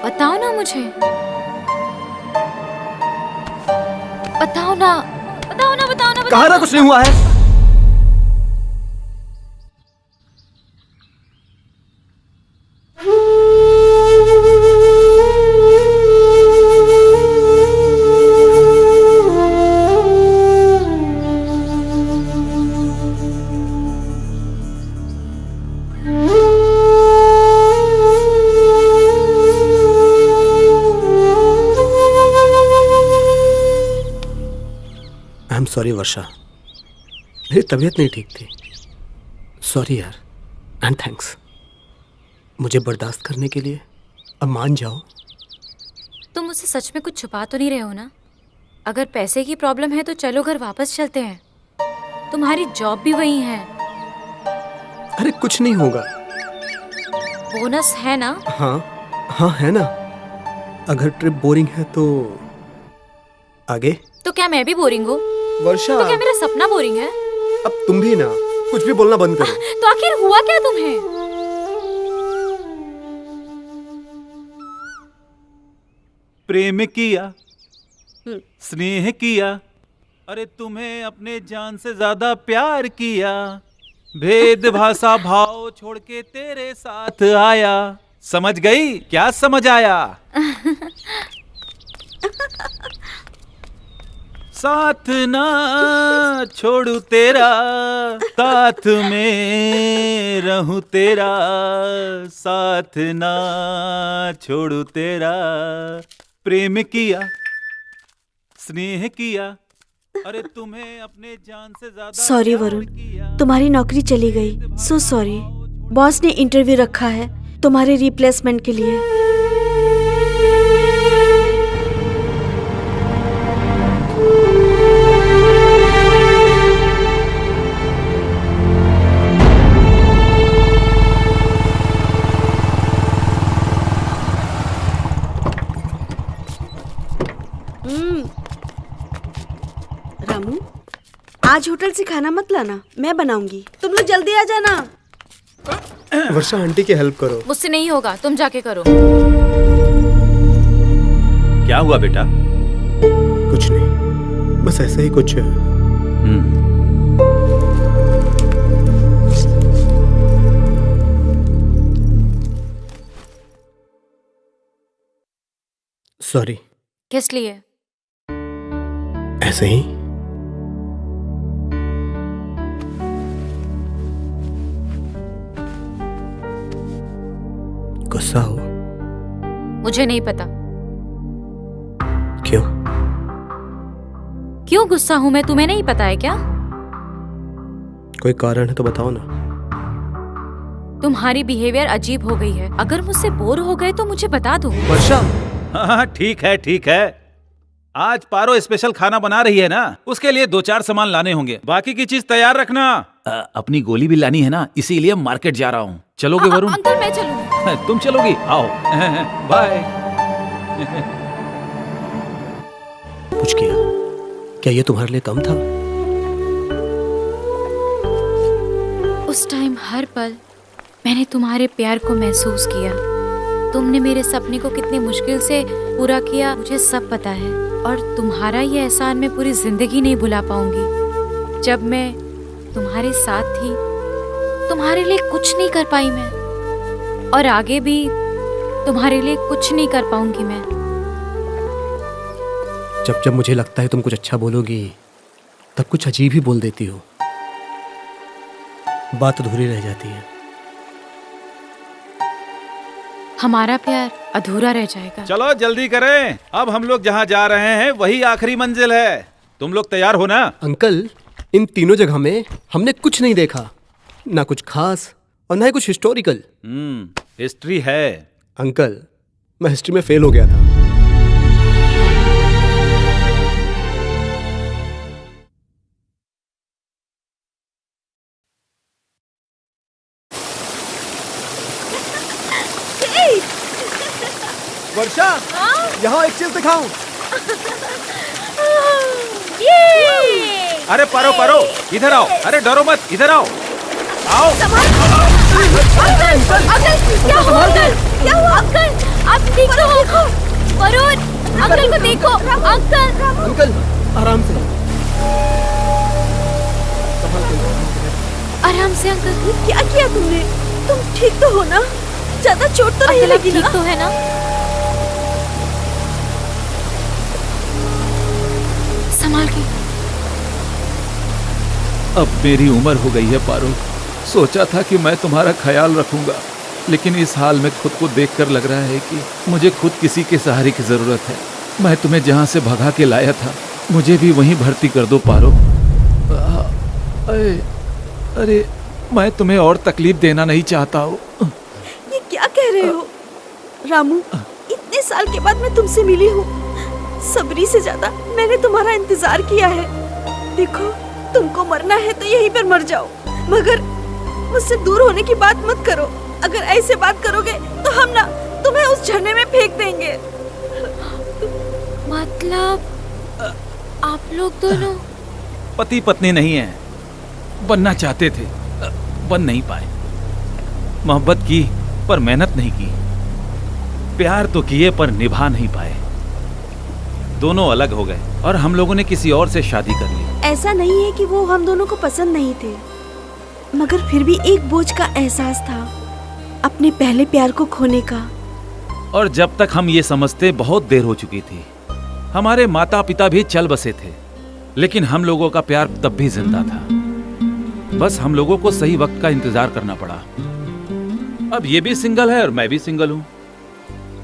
बताओ ना मुझे, बताओ ना, बताओ ना, बताओ ना, कहा ना कुछ नहीं हुआ है। आई एम सॉरी वर्षा, मेरी तबीयत नहीं ठीक थी। सॉरी यार, एंड थैंक्स मुझे बर्दाश्त करने के लिए। अब मान जाओ। तुम मुझसे सच में कुछ छुपा तो नहीं रहे हो ना? अगर पैसे की प्रॉब्लम है तो चलो घर वापस चलते हैं। तुम्हारी जॉब भी वही है। अरे कुछ नहीं होगा। बोनस है ना? हाँ हाँ है ना। अगर ट्रिप बोरिंग है तो आगे। तो क्या मैं भी बोरिंग हूँ? वर्षा, तो क्या मेरा सपना बोरिंग है? अब तुम भी ना कुछ भी बोलना बंद करो। तो आखिर हुआ क्या तुम्हें? प्रेम किया, स्नेह किया, अरे तुम्हें अपने जान से ज्यादा प्यार किया, भेद भाषा भाव छोड़ के तेरे साथ आया। समझ गई? क्या समझ आया? साथ ना छोड़ू तेरा, साथ में रहूं तेरा, साथ ना छोड़ू तेरा। प्रेम किया, स्नेह किया, अरे तुम्हें अपने जान से ज्यादा सॉरी प्यार वरुण, किया। तुम्हारी नौकरी चली गई। So sorry. बॉस ने इंटरव्यू रखा है तुम्हारे रिप्लेसमेंट के लिए। रामू, आज होटल से खाना मत लाना, मैं बनाऊंगी। तुम लोग जल्दी आ जाना। वर्षा आंटी की हेल्प करो। मुझसे नहीं होगा, तुम जाके करो। क्या हुआ बेटा? कुछ नहीं, बस ऐसा ही कुछ। सॉरी। किस लिए? ऐसे ही। गुस्सा हो? मुझे नहीं पता क्यों? क्यों गुस्सा हूं मैं, तुम्हें नहीं पता है क्या? कोई कारण है तो बताओ ना। तुम्हारी बिहेवियर अजीब हो गई है। अगर मुझसे बोर हो गए तो मुझे बता दो। वर्षा, हाँ ठीक है ठीक है। आज पारो स्पेशल खाना बना रही है ना, उसके लिए 2-4 सामान लाने होंगे। बाकी की चीज तैयार रखना। अपनी गोली भी लानी है ना, इसीलिए मार्केट जा रहा हूँ। चलोगे वरुण? अंकल मैं चलूंगी। तुम चलोगी? आओ। बाय। कुछ किया क्या? ये तुम्हारे लिए कम था? उस टाइम हर पल मैंने तुम्हारे प्यार को महसूस किया। तुमने मेरे सपने को कितनी मुश्किल से पूरा किया, मुझे सब पता है। और तुम्हारा ये एहसान मैं पूरी जिंदगी नहीं भुला पाऊंगी। जब मैं तुम्हारे साथ थी, तुम्हारे लिए कुछ नहीं कर पाई मैं, और आगे भी तुम्हारे लिए कुछ नहीं कर पाऊंगी मैं। जब जब मुझे लगता है तुम कुछ अच्छा बोलोगी, तब कुछ अजीब ही बोल देती हो। बात अधूरी रह जाती है। हमारा प्यार अधूरा रह जाएगा। चलो जल्दी करें, अब हम लोग जहाँ जा रहे हैं वही आखिरी मंजिल है। तुम लोग तैयार हो ना? अंकल, इन तीनों जगह में हमने कुछ नहीं देखा, ना कुछ खास और ना ही कुछ हिस्टोरिकल। हिस्ट्री है। अंकल, मैं हिस्ट्री में फेल हो गया था। वर्षा, यहाँ एक चीज दिखाऊं। अरे पारो पारो, इधर आओ। अरे डरो मत, इधर आओ। आओ। क्या हुआ अंकल? क्या हुआ अंकल? आप ठीक तो हो? वरुण, अंकल को देखो। अंकल, अंकल आराम से। आराम से अंकल। क्या किया तुमने? तुम ठीक तो हो ना? ज्यादा चोट तो नहीं अंकल, आप लगी ठीक ना? तो है ना? संभाल के। अब मेरी उम्र हो गई है पारो। सोचा था कि मैं तुम्हारा ख्याल रखूंगा, लेकिन इस हाल में खुद को देखकर लग रहा है कि मुझे खुद किसी के सहारे की जरूरत है। मैं तुम्हें जहां से भगा के लाया था, मुझे भी वहीं भर्ती कर दो पारो। अरे मैं तुम्हें और तकलीफ देना नहीं चाहता हूँ। ये क्या कह रहे हो रामू? इतने साल के बाद मैं तुमसे मिली हूँ। सबरी से ज्यादा मैंने तुम्हारा इंतजार किया है। देखो, तुमको मरना है तो यहीं पर मर जाओ, मगर मुझसे दूर होने की बात मत करो। अगर ऐसे बात करोगे तो हम ना तुम्हें उस झरने में फेंक देंगे। मतलब आप लोग दोनों पति पत्नी नहीं है, बनना चाहते थे, बन नहीं पाए। मोहब्बत की पर मेहनत नहीं की, प्यार तो किए पर निभा नहीं पाए। दोनों अलग हो गए और हम लोगों ने किसी और से शादी कर ली। ऐसा नहीं है कि वो हम दोनों को पसंद नहीं थे, मगर फिर भी एक बोझ का एहसास था अपने पहले प्यार को खोने का। और जब तक हम ये समझते बहुत देर हो चुकी थी। हमारे माता पिता भी चल बसे थे, लेकिन हम लोगों का प्यार तब भी जिंदा था। बस हम लोगों को सही वक्त का इंतजार करना पड़ा। अब ये भी सिंगल है और मैं भी सिंगल हूँ,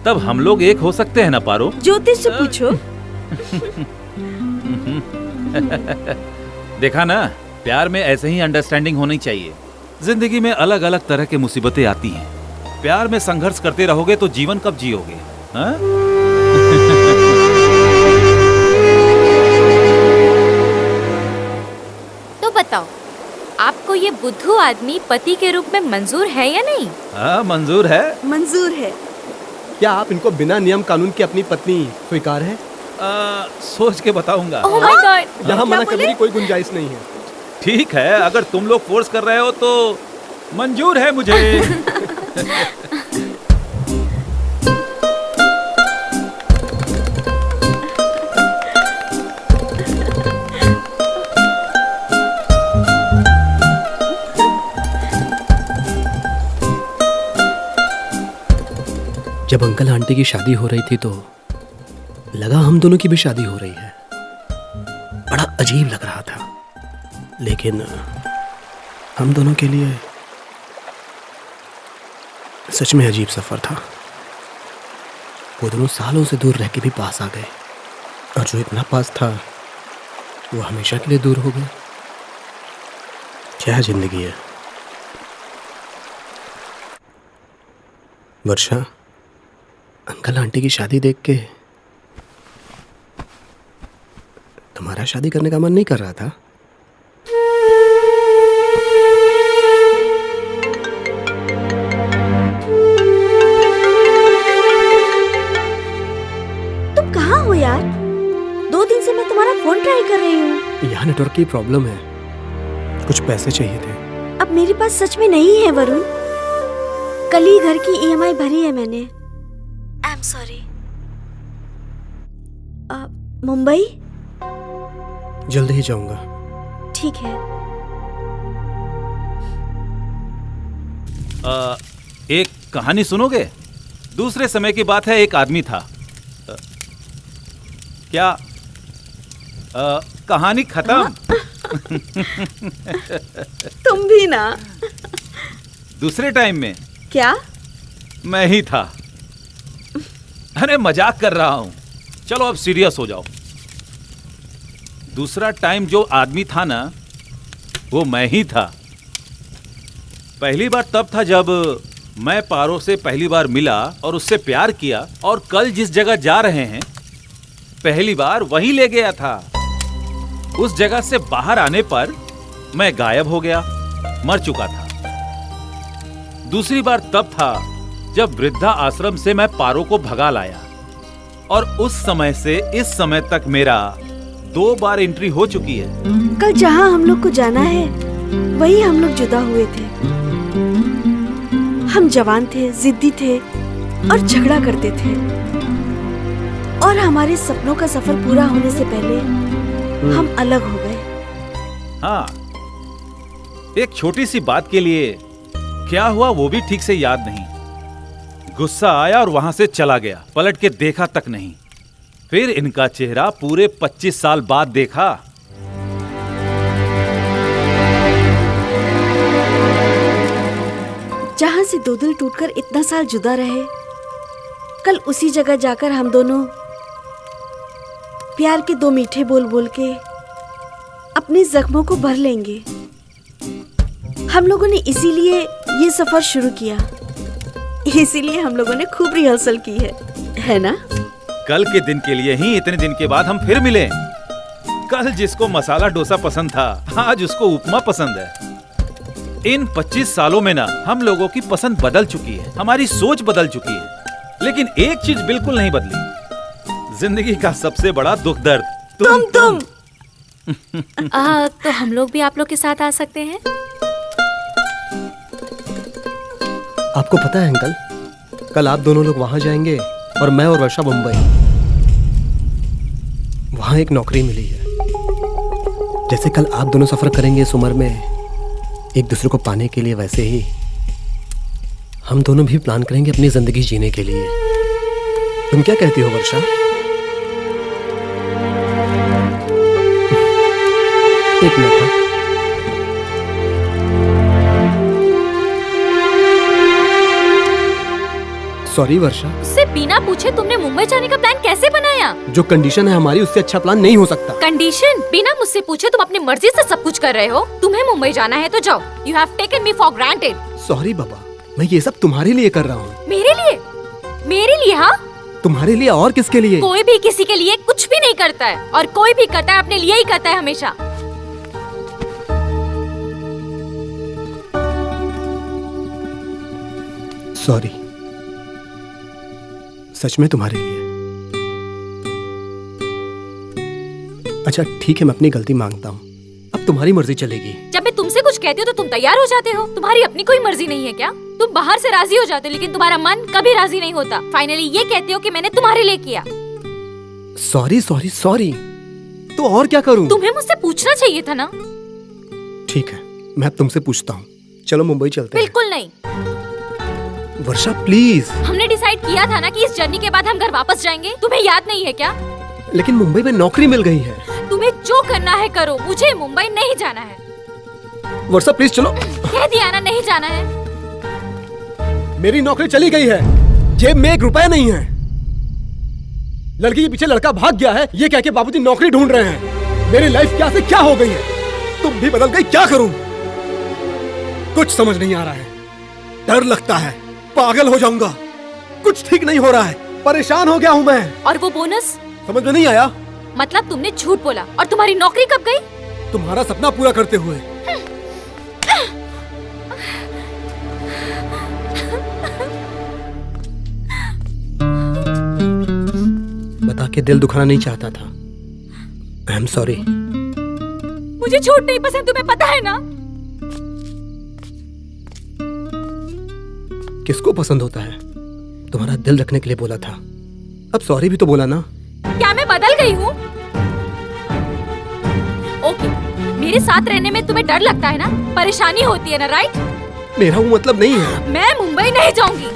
तब हम लोग एक हो सकते हैं ना पारो? ज्योतिष से पूछो। देखा ना, प्यार में ऐसे ही अंडरस्टैंडिंग होनी चाहिए। जिंदगी में अलग अलग तरह की मुसीबतें आती हैं। प्यार में संघर्ष करते रहोगे तो जीवन कब जियोगे? हाँ? तो बताओ, आपको ये बुद्धू आदमी पति के रूप में मंजूर है या नहीं? हाँ, मंजूर है। मंजूर है। क्या आप इनको बिना नियम कानून की अपनी पत्नी स्वीकार है? सोच के बताऊंगा। Oh my God. यहाँ मना क्या करने बोले? की कोई गुंजाइश नहीं है। ठीक है, अगर तुम लोग फोर्स कर रहे हो तो मंजूर है मुझे। जब अंकल आंटी की शादी हो रही थी तो लगा हम दोनों की भी शादी हो रही है। बड़ा अजीब लग रहा था, लेकिन हम दोनों के लिए सच में अजीब सफर था। वो दोनों सालों से दूर रह के भी पास आ गए, और जो इतना पास था वो हमेशा के लिए दूर हो गया। क्या जिंदगी है। वर्षा, अंकल आंटी की शादी देख के तुम्हारा शादी करने का मन नहीं कर रहा था? तुम कहाँ हो यार? 2 दिन से मैं तुम्हारा फोन ट्राई कर रही हूँ। यहाँ नेटवर्क की प्रॉब्लम है, कुछ पैसे चाहिए थे। अब मेरे पास सच में नहीं है वरुण। कल ही घर की EMI भरी है मैंने। I am sorry. मुंबई? जल्द ही जाऊंगा। ठीक है। एक कहानी सुनोगे? दूसरे समय की बात है, एक आदमी था। क्या कहानी खत्म? तुम भी ना। दूसरे टाइम में क्या? मैं ही था। अरे मजाक कर रहा हूं। चलो अब सीरियस हो जाओ। दूसरा टाइम जो आदमी था ना, वो मैं ही था। पहली बार तब था जब मैं पारो से पहली बार मिला और उससे प्यार किया, और कल जिस जगह जा रहे हैं पहली बार वहीं ले गया था। उस जगह से बाहर आने पर मैं गायब हो गया, मर चुका था। दूसरी बार तब था जब वृद्धा आश्रम से मैं पारो को भगा लाया। और उस समय से इस समय तक मेरा 2 बार एंट्री हो चुकी है। कल जहाँ हम लोग को जाना है वही हम लोग जुदा हुए थे। हम जवान थे, जिद्दी थे और झगड़ा करते थे, और हमारे सपनों का सफर पूरा होने से पहले हम अलग हो गए। हाँ, एक छोटी सी बात के लिए क्या हुआ वो भी ठीक से याद नहीं। गुस्सा आया और वहां से चला गया, पलट के देखा तक नहीं। फिर इनका चेहरा पूरे 25 साल बाद देखा। जहाँ से 2 दिल टूटकर इतना साल जुदा रहे, कल उसी जगह जाकर हम दोनों प्यार के 2 मीठे बोल बोल के अपने जख्मों को भर लेंगे। हम लोगों ने इसीलिए ये सफर शुरू किया, इसीलिए हम लोगों ने खूब रिहर्सल की है ना? कल के दिन के लिए ही इतने दिन के बाद हम फिर मिले। कल जिसको मसाला डोसा पसंद था, आज उसको उपमा पसंद है। इन 25 सालों में ना हम लोगों की पसंद बदल चुकी है, हमारी सोच बदल चुकी है, लेकिन एक चीज बिल्कुल नहीं बदली, जिंदगी का सबसे बड़ा दुख दर्द तुम। तो हम लोग भी आप लोग के साथ आ सकते हैं? आपको पता है अंकल, कल आप दोनों लोग वहां जाएंगे और मैं और वर्षा मुंबई। वहां एक नौकरी मिली है। जैसे कल आप दोनों सफर करेंगे इस उम्र में एक दूसरे को पाने के लिए, वैसे ही हम दोनों भी प्लान करेंगे अपनी जिंदगी जीने के लिए। तुम क्या कहती हो वर्षा? एक मिनट। हाँ? सॉरी वर्षा, उससे बिना पूछे तुमने मुंबई जाने का प्लान कैसे बनाया? जो कंडीशन है हमारी उससे अच्छा प्लान नहीं हो सकता। कंडीशन? बिना मुझसे पूछे तुम अपनी मर्जी से सब कुछ कर रहे हो। तुम्हें मुंबई जाना है तो जाओ। You have taken me for granted. Sorry बाबा, मैं ये सब तुम्हारे लिए कर रहा हूँ। मेरे लिए? मेरे लिए? हाँ, तुम्हारे लिए और किसके लिए? कोई भी किसी के लिए कुछ भी नहीं करता है, और कोई भी करता है अपने लिए ही करता है हमेशा। सॉरी, सच में तुम्हारे लिए। अच्छा ठीक है, मैं अपनी गलती मांगता हूँ। अब तुम्हारी मर्जी चलेगी। जब मैं तुमसे कुछ कहती हूँ तो तुम तैयार हो जाते हो। तुम्हारी अपनी कोई मर्जी नहीं है क्या? तुम बाहर से राजी हो जाते हो, लेकिन तुम्हारा मन कभी राजी नहीं होता। फाइनली ये कहते हो कि मैंने तुम्हारे लिए किया। सॉरी सॉरी सॉरी, तो और क्या करूँ? तुम्हें मुझसे पूछना चाहिए था ना। ठीक है, मैं अब तुमसे पूछता हूँ। चलो मुंबई चलते हैं। बिल्कुल नहीं। वर्षा प्लीज। हमने डिसाइड किया था ना कि इस जर्नी के बाद हम घर वापस जाएंगे। तुम्हें याद नहीं है क्या? लेकिन मुंबई में नौकरी मिल गई है। तुम्हें जो करना है करो, मुझे मुंबई नहीं जाना है। वर्षा प्लीज चलो। कह दिया ना, नहीं जाना है। मेरी नौकरी चली गई है, जेब में 1 रुपया नहीं है। लड़की के पीछे लड़का भाग गया है, ये कह के बाबूजी नौकरी ढूंढ रहे हैं। मेरी लाइफ क्या से क्या हो गई है। तुम भी बदल गई, क्या करूं? कुछ समझ नहीं आ रहा है। डर लगता है पागल हो जाऊंगा। कुछ ठीक नहीं हो रहा है, परेशान हो गया हूं मैं। और वो बोनस समझ में नहीं आया। मतलब तुमने झूठ बोला। और तुम्हारी नौकरी कब गई? तुम्हारा सपना पूरा करते हुए। बता के दिल दुखाना नहीं चाहता था। आई एम सॉरी। मुझे झूठ नहीं पसंद, तुम्हें पता है ना। किसको पसंद होता है? तुम्हारा दिल रखने के लिए बोला था, अब सॉरी भी तो बोला ना। क्या मैं बदल गई हूँ? ओके, मेरे साथ रहने में तुम्हें डर लगता है ना, परेशानी होती है ना, राइट? मेरा वो मतलब नहीं है। मैं मुंबई नहीं जाऊंगी।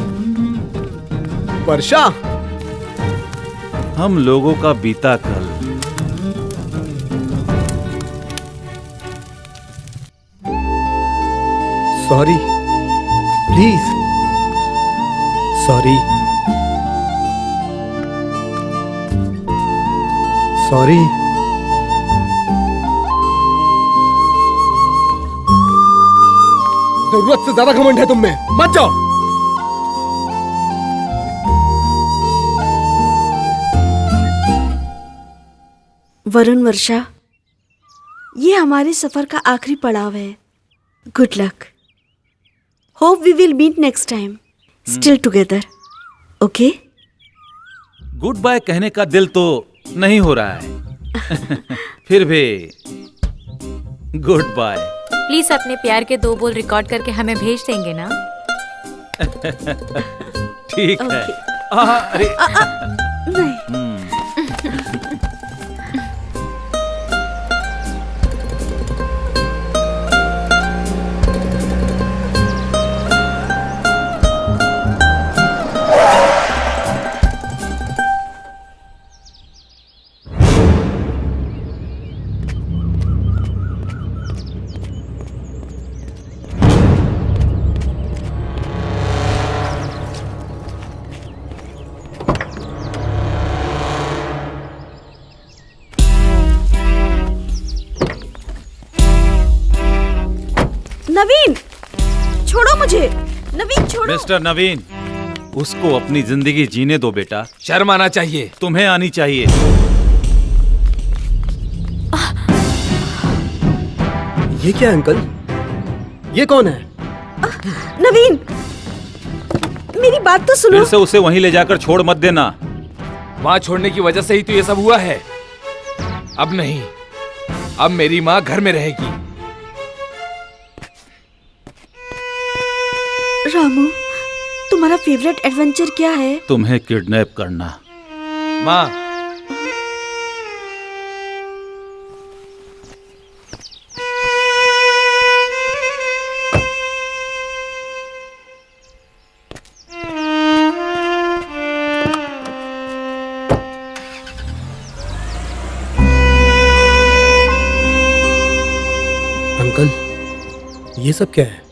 वर्षा, हम लोगों का बीता कल सॉरी प्लीज, सॉरी सॉरी। जरूरत से ज्यादा घमंड है तुम में, मत जाओ। वरुण, वर्षा, ये हमारे सफर का आखिरी पड़ाव है। Good luck. Hope we will meet next time, still together. Okay? Good bye कहने का दिल तो नहीं हो रहा है। फिर भी गुड बाय। प्लीज अपने प्यार के 2 बोल रिकॉर्ड करके हमें भेज देंगे ना? ठीक है। अरे नहीं। नवीन, छोड़ो मुझे। नवीन छोड़ो। मिस्टर नवीन, उसको अपनी जिंदगी जीने दो बेटा। शर्म आना चाहिए। तुम्हें आनी चाहिए। ये क्या अंकल? ये कौन है? नवीन, मेरी बात तो सुनो। फिर से उसे वहीं ले जाकर छोड़ मत देना। माँ छोड़ने की वजह से ही तो ये सब हुआ है। अब नहीं, अब मेरी माँ घर में रहेगी। रामू, तुम्हारा फेवरेट एडवेंचर क्या है? तुम्हें किडनैप करना। माँ, अंकल, ये सब क्या है?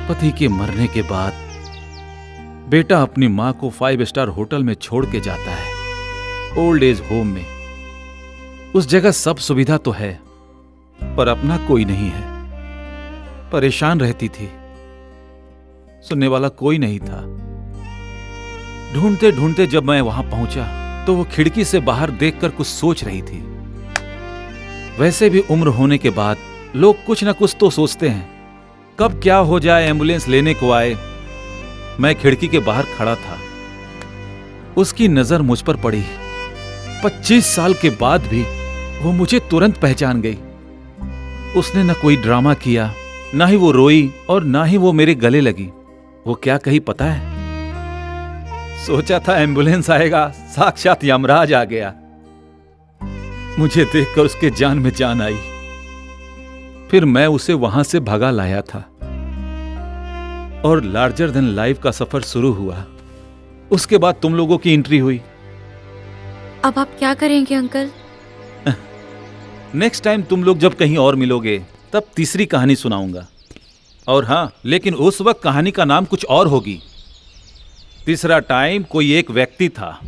पति के मरने के बाद बेटा अपनी माँ को 5 स्टार होटल में छोड़ के जाता है, ओल्ड एज होम में। उस जगह सब सुविधा तो है, पर अपना कोई नहीं है। परेशान रहती थी, सुनने वाला कोई नहीं था। ढूंढते ढूंढते जब मैं वहां पहुंचा तो वो खिड़की से बाहर देखकर कुछ सोच रही थी। वैसे भी उम्र होने के बाद लोग कुछ ना कुछ तो सोचते हैं। कब क्या हो जाए, एम्बुलेंस लेने को आए। मैं खिड़की के बाहर खड़ा था, उसकी नजर मुझ पर पड़ी। 25 साल के बाद भी वो मुझे तुरंत पहचान गई। उसने न कोई ड्रामा किया, ना ही वो रोई और ना ही वो मेरे गले लगी। वो क्या कही पता है? सोचा था एम्बुलेंस आएगा, साक्षात यमराज आ गया। मुझे देखकर उसके जान में जान आई। फिर मैं उसे वहां से भगा लाया था और लार्जर देन लाइफ का सफर शुरू हुआ। उसके बाद तुम लोगों की एंट्री हुई। अब आप क्या करेंगे अंकल? नेक्स्ट टाइम तुम लोग जब कहीं और मिलोगे तब तीसरी कहानी सुनाऊंगा। और हां, लेकिन उस वक्त कहानी का नाम कुछ और होगी। तीसरा टाइम कोई एक व्यक्ति था।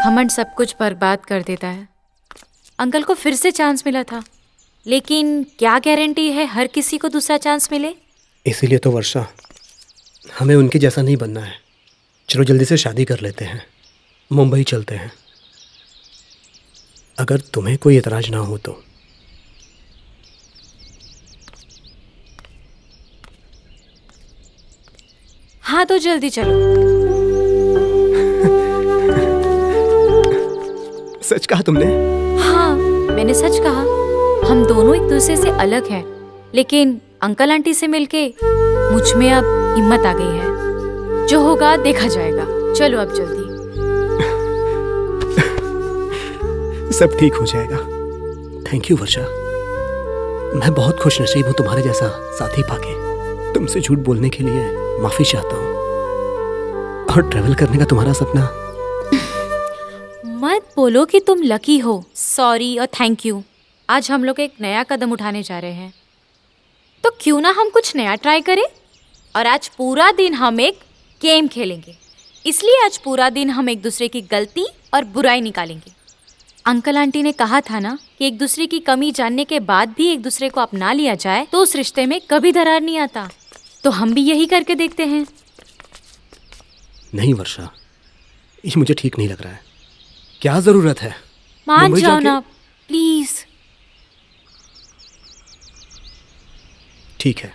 घमंड सब कुछ बर्बाद कर देता है। अंकल को फिर से चांस मिला था, लेकिन क्या गारंटी है हर किसी को दूसरा चांस मिले? इसीलिए तो वर्षा, हमें उनके जैसा नहीं बनना है। चलो जल्दी से शादी कर लेते हैं, मुंबई चलते हैं। अगर तुम्हें कोई एतराज ना हो तो। हाँ तो जल्दी चलो। सच कहा तुमने? हाँ, मैंने सच कहा। हम दोनों एक दूसरे से अलग हैं, लेकिन अंकल आंटी से मिलके मुझ में अब हिम्मत आ गई है। जो होगा देखा जाएगा। चलो अब जल्दी। सब ठीक हो जाएगा। थैंक यू वर्षा, मैं बहुत खुश नसीब हूँ तुम्हारे जैसा साथी पाके। तुमसे झूठ बोलने के लिए माफी चाहता हूँ। और ट्रैवल करने का तुम्हारा सपना। मत बोलो कि तुम लकी हो। सॉरी और थैंक यू। आज हम लोग एक नया कदम उठाने जा रहे हैं, तो क्यों ना हम कुछ नया ट्राई करें। और आज पूरा दिन हम एक गेम खेलेंगे। इसलिए आज पूरा दिन हम एक दूसरे की गलती और बुराई निकालेंगे। अंकल आंटी ने कहा था ना कि एक दूसरे की कमी जानने के बाद भी एक दूसरे को अपना लिया जाए तो उस रिश्ते में कभी दरार नहीं आता। तो हम भी यही करके देखते हैं। नहीं वर्षा, ये मुझे ठीक नहीं लग रहा है। क्या जरूरत है? मान मुंबई जाओ जाके- ना प्लीज। ठीक है।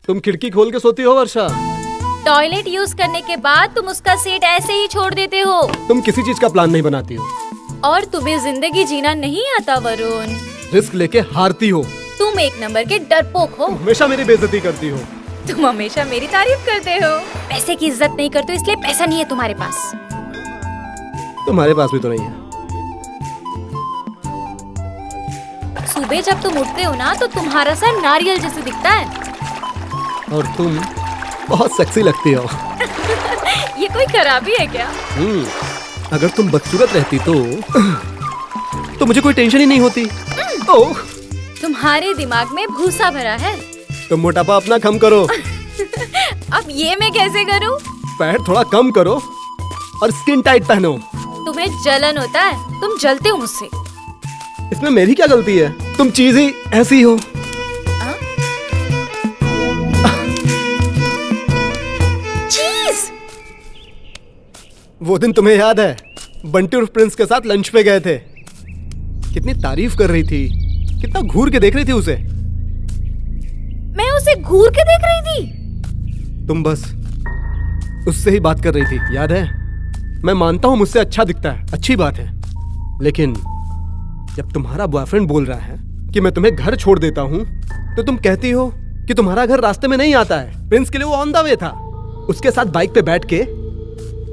तुम खिड़की खोल के सोती हो वर्षा? टॉयलेट यूज करने के बाद तुम उसका सीट ऐसे ही छोड़ देते हो। तुम किसी चीज का प्लान नहीं बनाती हो। और तुम्हें जिंदगी जीना नहीं आता वरुण। रिस्क लेके हारती हो। तुम एक नंबर के डरपोक हो। हमेशा मेरी बेइज्जती करती हो। तुम हमेशा मेरी तारीफ करते हो। पैसे की इज्जत नहीं करते हो इसलिए पैसा नहीं है तुम्हारे पास। तुम्हारे पास भी तो नहीं है। सुबह जब तुम उठते हो ना तो तुम्हारा सर नारियल जैसे दिखता है। और तुम बहुत सेक्सी लगती हो। ये कोई खराबी है क्या? अगर तुम बदसूरत रहती तो मुझे कोई टेंशन ही नहीं होती। ओह, तुम्हारे दिमाग में भूसा भरा है। तुम मोटापा अपना कम करो। अब ये मैं कैसे करूं? फैट थोड़ा कम करो और स्किन टाइट पहनो। तुम्हें जलन होता है, तुम जलते हो मुझसे। इसमें मेरी क्या गलती है? तुम चीज ही ऐसी हो। चीज। वो दिन तुम्हें याद है, बंटी और प्रिंस के साथ लंच पे गए थे। कितनी तारीफ कर रही थी, कितना घूर के देख रही थी उसे। मैं उसे घूर के देख रही थी। तुम बस उससे ही बात कर रही थी, याद है? मैं मानता हूं मुझसे अच्छा दिखता है, अच्छी बात है। लेकिन जब तुम्हारा बॉयफ्रेंड बोल रहा है कि मैं तुम्हें घर छोड़ देता हूं, तो तुम कहती हो कि तुम्हारा घर रास्ते में नहीं आता है। प्रिंस के लिए वो ऑन द वे था। उसके साथ बाइक पे बैठ के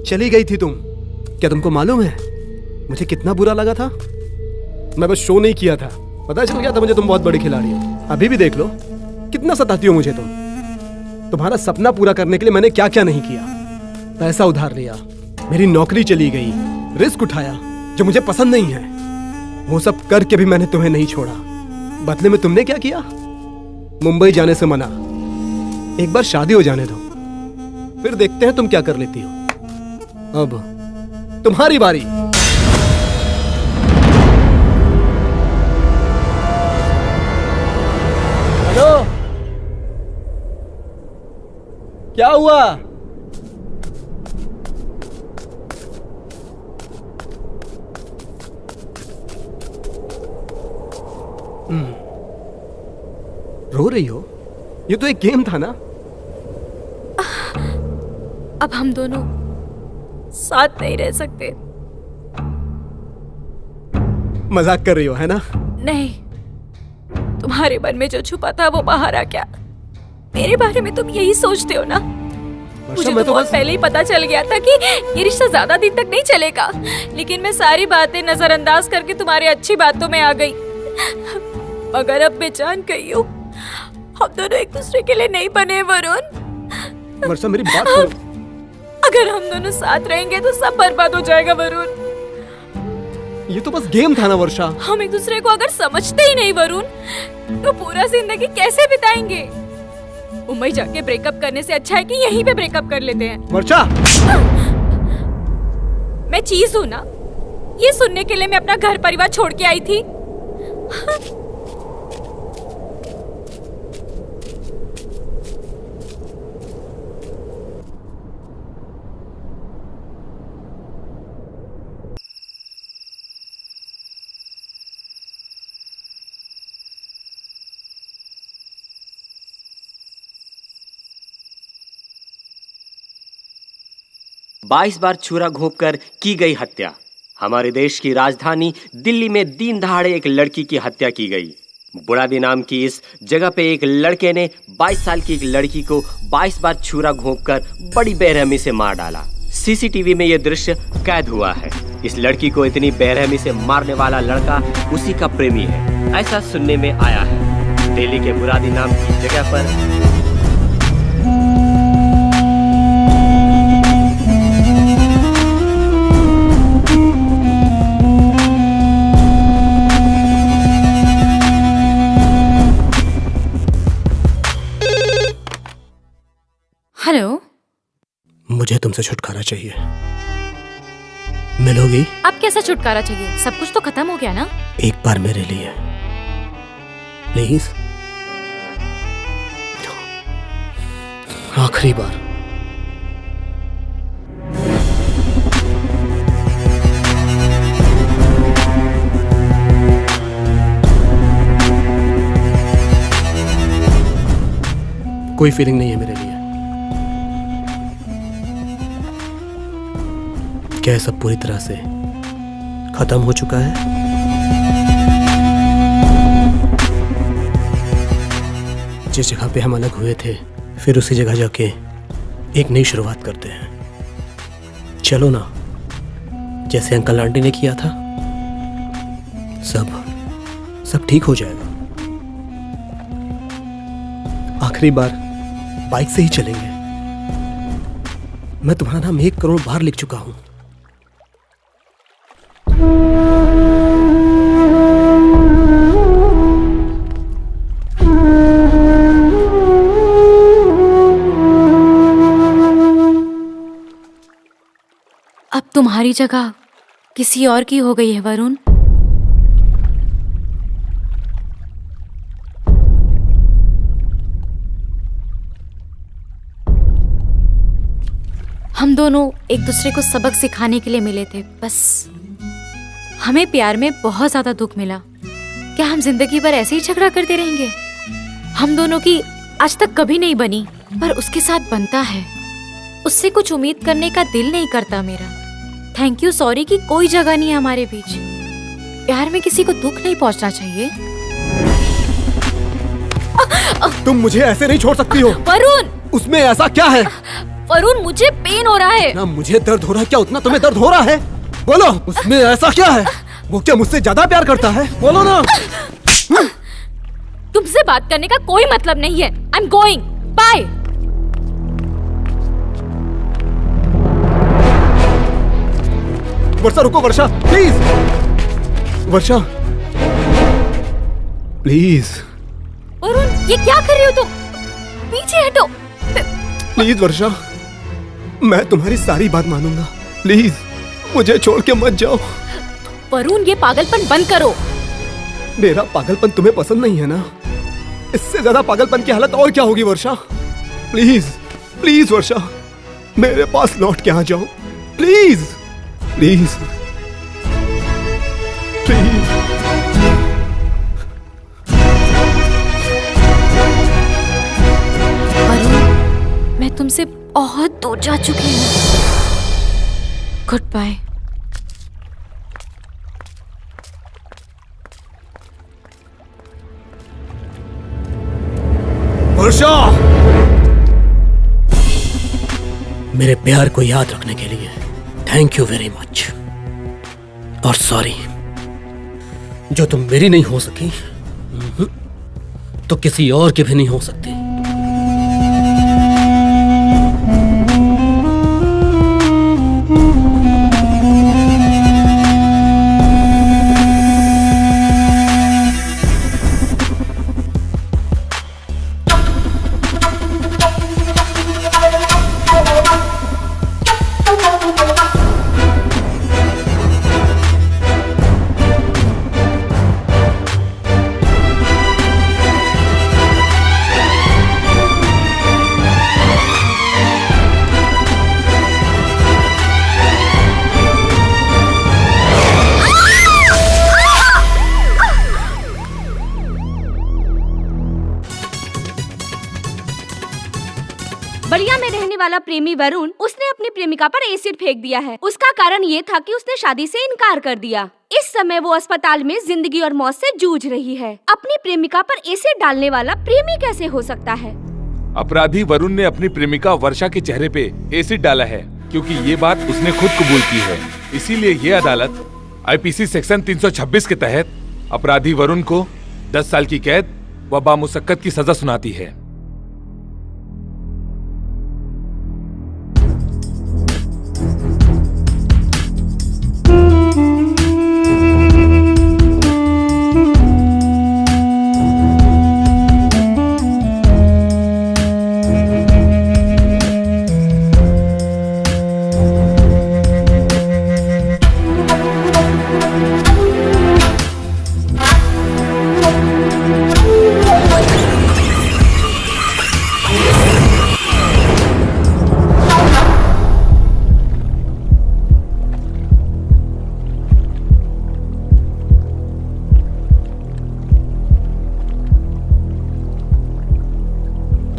चली गई थी तुम। क्या तुमको मालूम है मुझे कितना बुरा लगा था? मैं बस शो नहीं किया था, पता चल गया था मुझे तुम बहुत बड़ी खिलाड़ी हो। अभी भी देख लो कितना सताती हो मुझे तुम। तुम्हारा सपना पूरा करने के लिए मैंने क्या क्या नहीं किया। पैसा उधार लिया, मेरी नौकरी चली गई, रिस्क उठाया जो मुझे पसंद नहीं है। वो सब करके भी मैंने तुम्हें नहीं छोड़ा। बदले में तुमने क्या किया? मुंबई जाने से मना। एक बार शादी हो जाने दो, फिर देखते हैं तुम क्या कर लेती हो। अब तुम्हारी बारी। हेलो, क्या हुआ? रो रही हो? ये तो एक गेम था ना। अब हम दोनों साथ नहीं रह सकते। मजाक कर रही हो है ना? नहीं, तुम्हारे मन में जो छुपा था वो बाहर आ गया। मेरे बारे में तुम यही सोचते हो ना? मुझे मैं तो बहुत पहले ही पता चल गया था कि ये रिश्ता ज्यादा दिन तक नहीं चलेगा। लेकिन मैं सारी बातें नजरअंदाज करके तुम्हारी अच्छी बातों में आ गई। मगर अब मैं जान गई हूँ हम दोनों एक दूसरे के लिए नहीं बने वरुण। वर्षा मेरी बात सुनो। अगर हम दोनों साथ रहेंगे तो सब बर्बाद हो जाएगा वरुण। ये तो बस गेम था ना वर्षा। हम एक दूसरे को अगर समझते ही नहीं वरुण तो पूरा जिंदगी कैसे बिताएंगे? मुंबई जाके ब्रेकअप करने से अच्छा है कि यहीं पे ब्रेकअप कर लेते हैं। वर्षा, मैं चीज हूँ ना? ये सुनने के लिए मैं अपना घर परिवार छोड़ के आई थी। बाईस बार छुरा घोंपकर की गई हत्या। हमारे देश की राजधानी दिल्ली में दिन दहाड़े एक लड़की की हत्या की गई। बुरादी नाम की इस जगह पे एक लड़के ने 22 साल की एक लड़की को 22 बार छुरा घोंपकर बड़ी बेरहमी से मार डाला। सीसीटीवी में यह दृश्य कैद हुआ है। इस लड़की को इतनी बेरहमी से मारने वाला लड़का उसी का प्रेमी है, ऐसा सुनने में आया है। दिल्ली के बुरादी नाम की जगह पर हेलो, मुझे तुमसे छुटकारा चाहिए। मिलोगी? अब कैसा छुटकारा चाहिए? सब कुछ तो खत्म हो गया ना। एक बार मेरे लिए प्लीज, आखिरी बार। कोई फीलिंग नहीं है मेरे लिए। क्या सब पूरी तरह से खत्म हो चुका है? जिस जगह पे हम अलग हुए थे, फिर उसी जगह जाके एक नई शुरुआत करते हैं। चलो ना, जैसे अंकल आंटी ने किया था। सब ठीक हो जाएगा। आखिरी बार बाइक से ही चलेंगे। मैं तुम्हारा नाम 1 करोड़ बार लिख चुका हूं। अब तुम्हारी जगह किसी और की हो गई है वरुण। हम दोनों एक दूसरे को सबक सिखाने के लिए मिले थे, बस हमें प्यार में बहुत ज्यादा दुख मिला। क्या हम जिंदगी भर ऐसे ही झगड़ा करते रहेंगे? हम दोनों की आज तक कभी नहीं बनी, पर उसके साथ बनता है। उससे कुछ उम्मीद करने का दिल नहीं करता मेरा। थैंक यू सॉरी की कोई जगह नहीं है हमारे बीच। प्यार में किसी को दुख नहीं पहुंचना चाहिए। तुम मुझे ऐसे नहीं छोड़ सकती हो। वरुण, उसमें ऐसा क्या है? वरुण, मुझे पेन हो रहा है। ना मुझे दर्द हो रहा है, क्या उतना तुम्हें दर्द हो रहा है? बोलो, उसमें ऐसा क्या है? वो क्या मुझसे ज्यादा प्यार करता है? बोलो ना। तुमसे बात करने का कोई मतलब नहीं है। I am going, bye. Varsha रुको, वर्षा प्लीज। वर्षा प्लीज। वरुण, ये क्या कर रही हो तुम? पीछे हटो। प्लीज वर्षा, मैं तुम्हारी सारी बात मानूंगा। प्लीज मुझे छोड़ के मत जाओ। वरुण, ये पागलपन बंद करो। मेरा पागलपन तुम्हें पसंद नहीं है ना? इससे ज्यादा पागलपन की हालत और क्या होगी वर्षा? प्लीज प्लीज वर्षा, मेरे पास लौट के आ जाओ। Please please please. वरुण, मैं तुमसे बहुत दूर जा चुकी हूँ। Good bye. वर्षा, मेरे प्यार को याद रखने के लिए थैंक यू वेरी मच। और सॉरी, जो तुम मेरी नहीं हो सकी तो किसी और की भी नहीं हो सकती। बलिया में रहने वाला प्रेमी वरुण, उसने अपनी प्रेमिका पर एसिड फेंक दिया है। उसका कारण ये था कि उसने शादी से इनकार कर दिया। इस समय वो अस्पताल में जिंदगी और मौत से जूझ रही है। अपनी प्रेमिका पर एसिड डालने वाला प्रेमी कैसे हो सकता है? अपराधी वरुण ने अपनी प्रेमिका वर्षा के चेहरे पे एसिड डाला है, क्योंकि ये बात उसने खुद कबूल की है। इसीलिए ये अदालत आईपीसी सेक्शन 326 के तहत अपराधी वरुण को 10 साल की कैद व बामुशक्कत की सजा सुनाती है।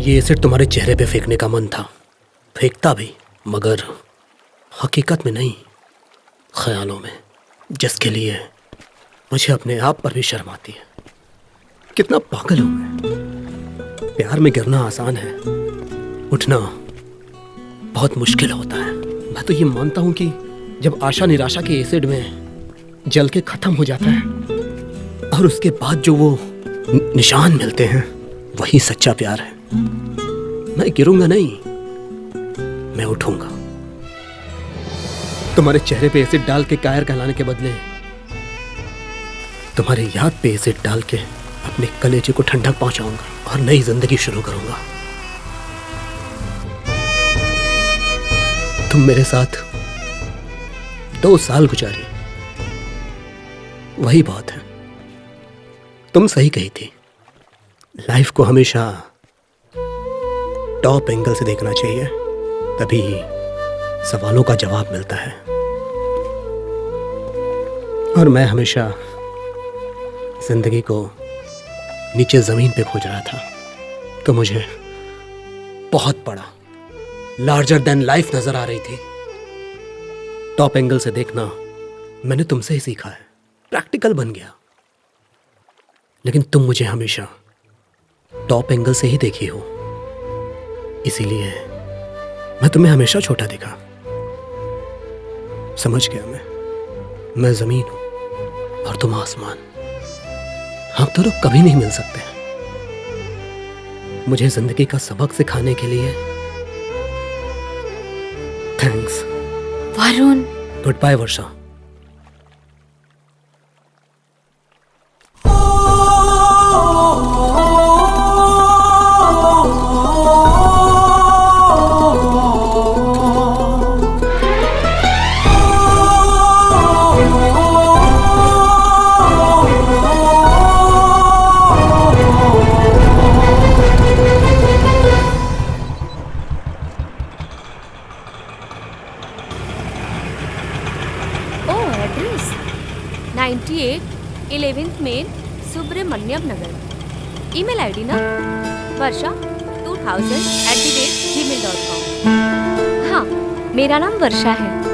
ये एसिड तुम्हारे चेहरे पे फेंकने का मन था, फेंकता भी, मगर हकीकत में नहीं, ख्यालों में, जिसके लिए मुझे अपने आप पर भी शर्म आती है। कितना पागल हूं मैं। प्यार में गिरना आसान है, उठना बहुत मुश्किल होता है। मैं तो ये मानता हूं कि जब आशा निराशा के एसिड में जल के खत्म हो जाता है और उसके बाद जो वो निशान मिलते हैं, वही सच्चा प्यार है। मैं गिरूंगा नहीं, मैं उठूंगा। तुम्हारे चेहरे पे एसिड डाल के कायर कहलाने के बदले तुम्हारी याद पे एसिड डाल के अपने कलेजे को ठंडक पहुंचाऊंगा और नई जिंदगी शुरू करूंगा। तुम मेरे साथ 2 साल गुजारी, वही बहुत है। तुम सही कही थी, लाइफ को हमेशा टॉप एंगल से देखना चाहिए, तभी सवालों का जवाब मिलता है। और मैं हमेशा जिंदगी को नीचे जमीन पे खोज रहा था, तो मुझे बहुत बड़ा लार्जर देन लाइफ नजर आ रही थी। टॉप एंगल से देखना मैंने तुमसे ही सीखा है, प्रैक्टिकल बन गया। लेकिन तुम मुझे हमेशा टॉप एंगल से ही देखी हो, इसीलिए मैं तुम्हें हमेशा छोटा दिखा। समझ गया मैं जमीन हूं और तुम आसमान। हम दोनों कभी नहीं मिल सकते। मुझे जिंदगी का सबक सिखाने के लिए थैंक्स वरुण। गुड बाय वर्षा। ओह एड्रेस 98 11th मेन सुब्रमण्यम नगर। ईमेल आईडी ना वर्षा2000@gmail.com। हाँ, मेरा नाम वर्षा है।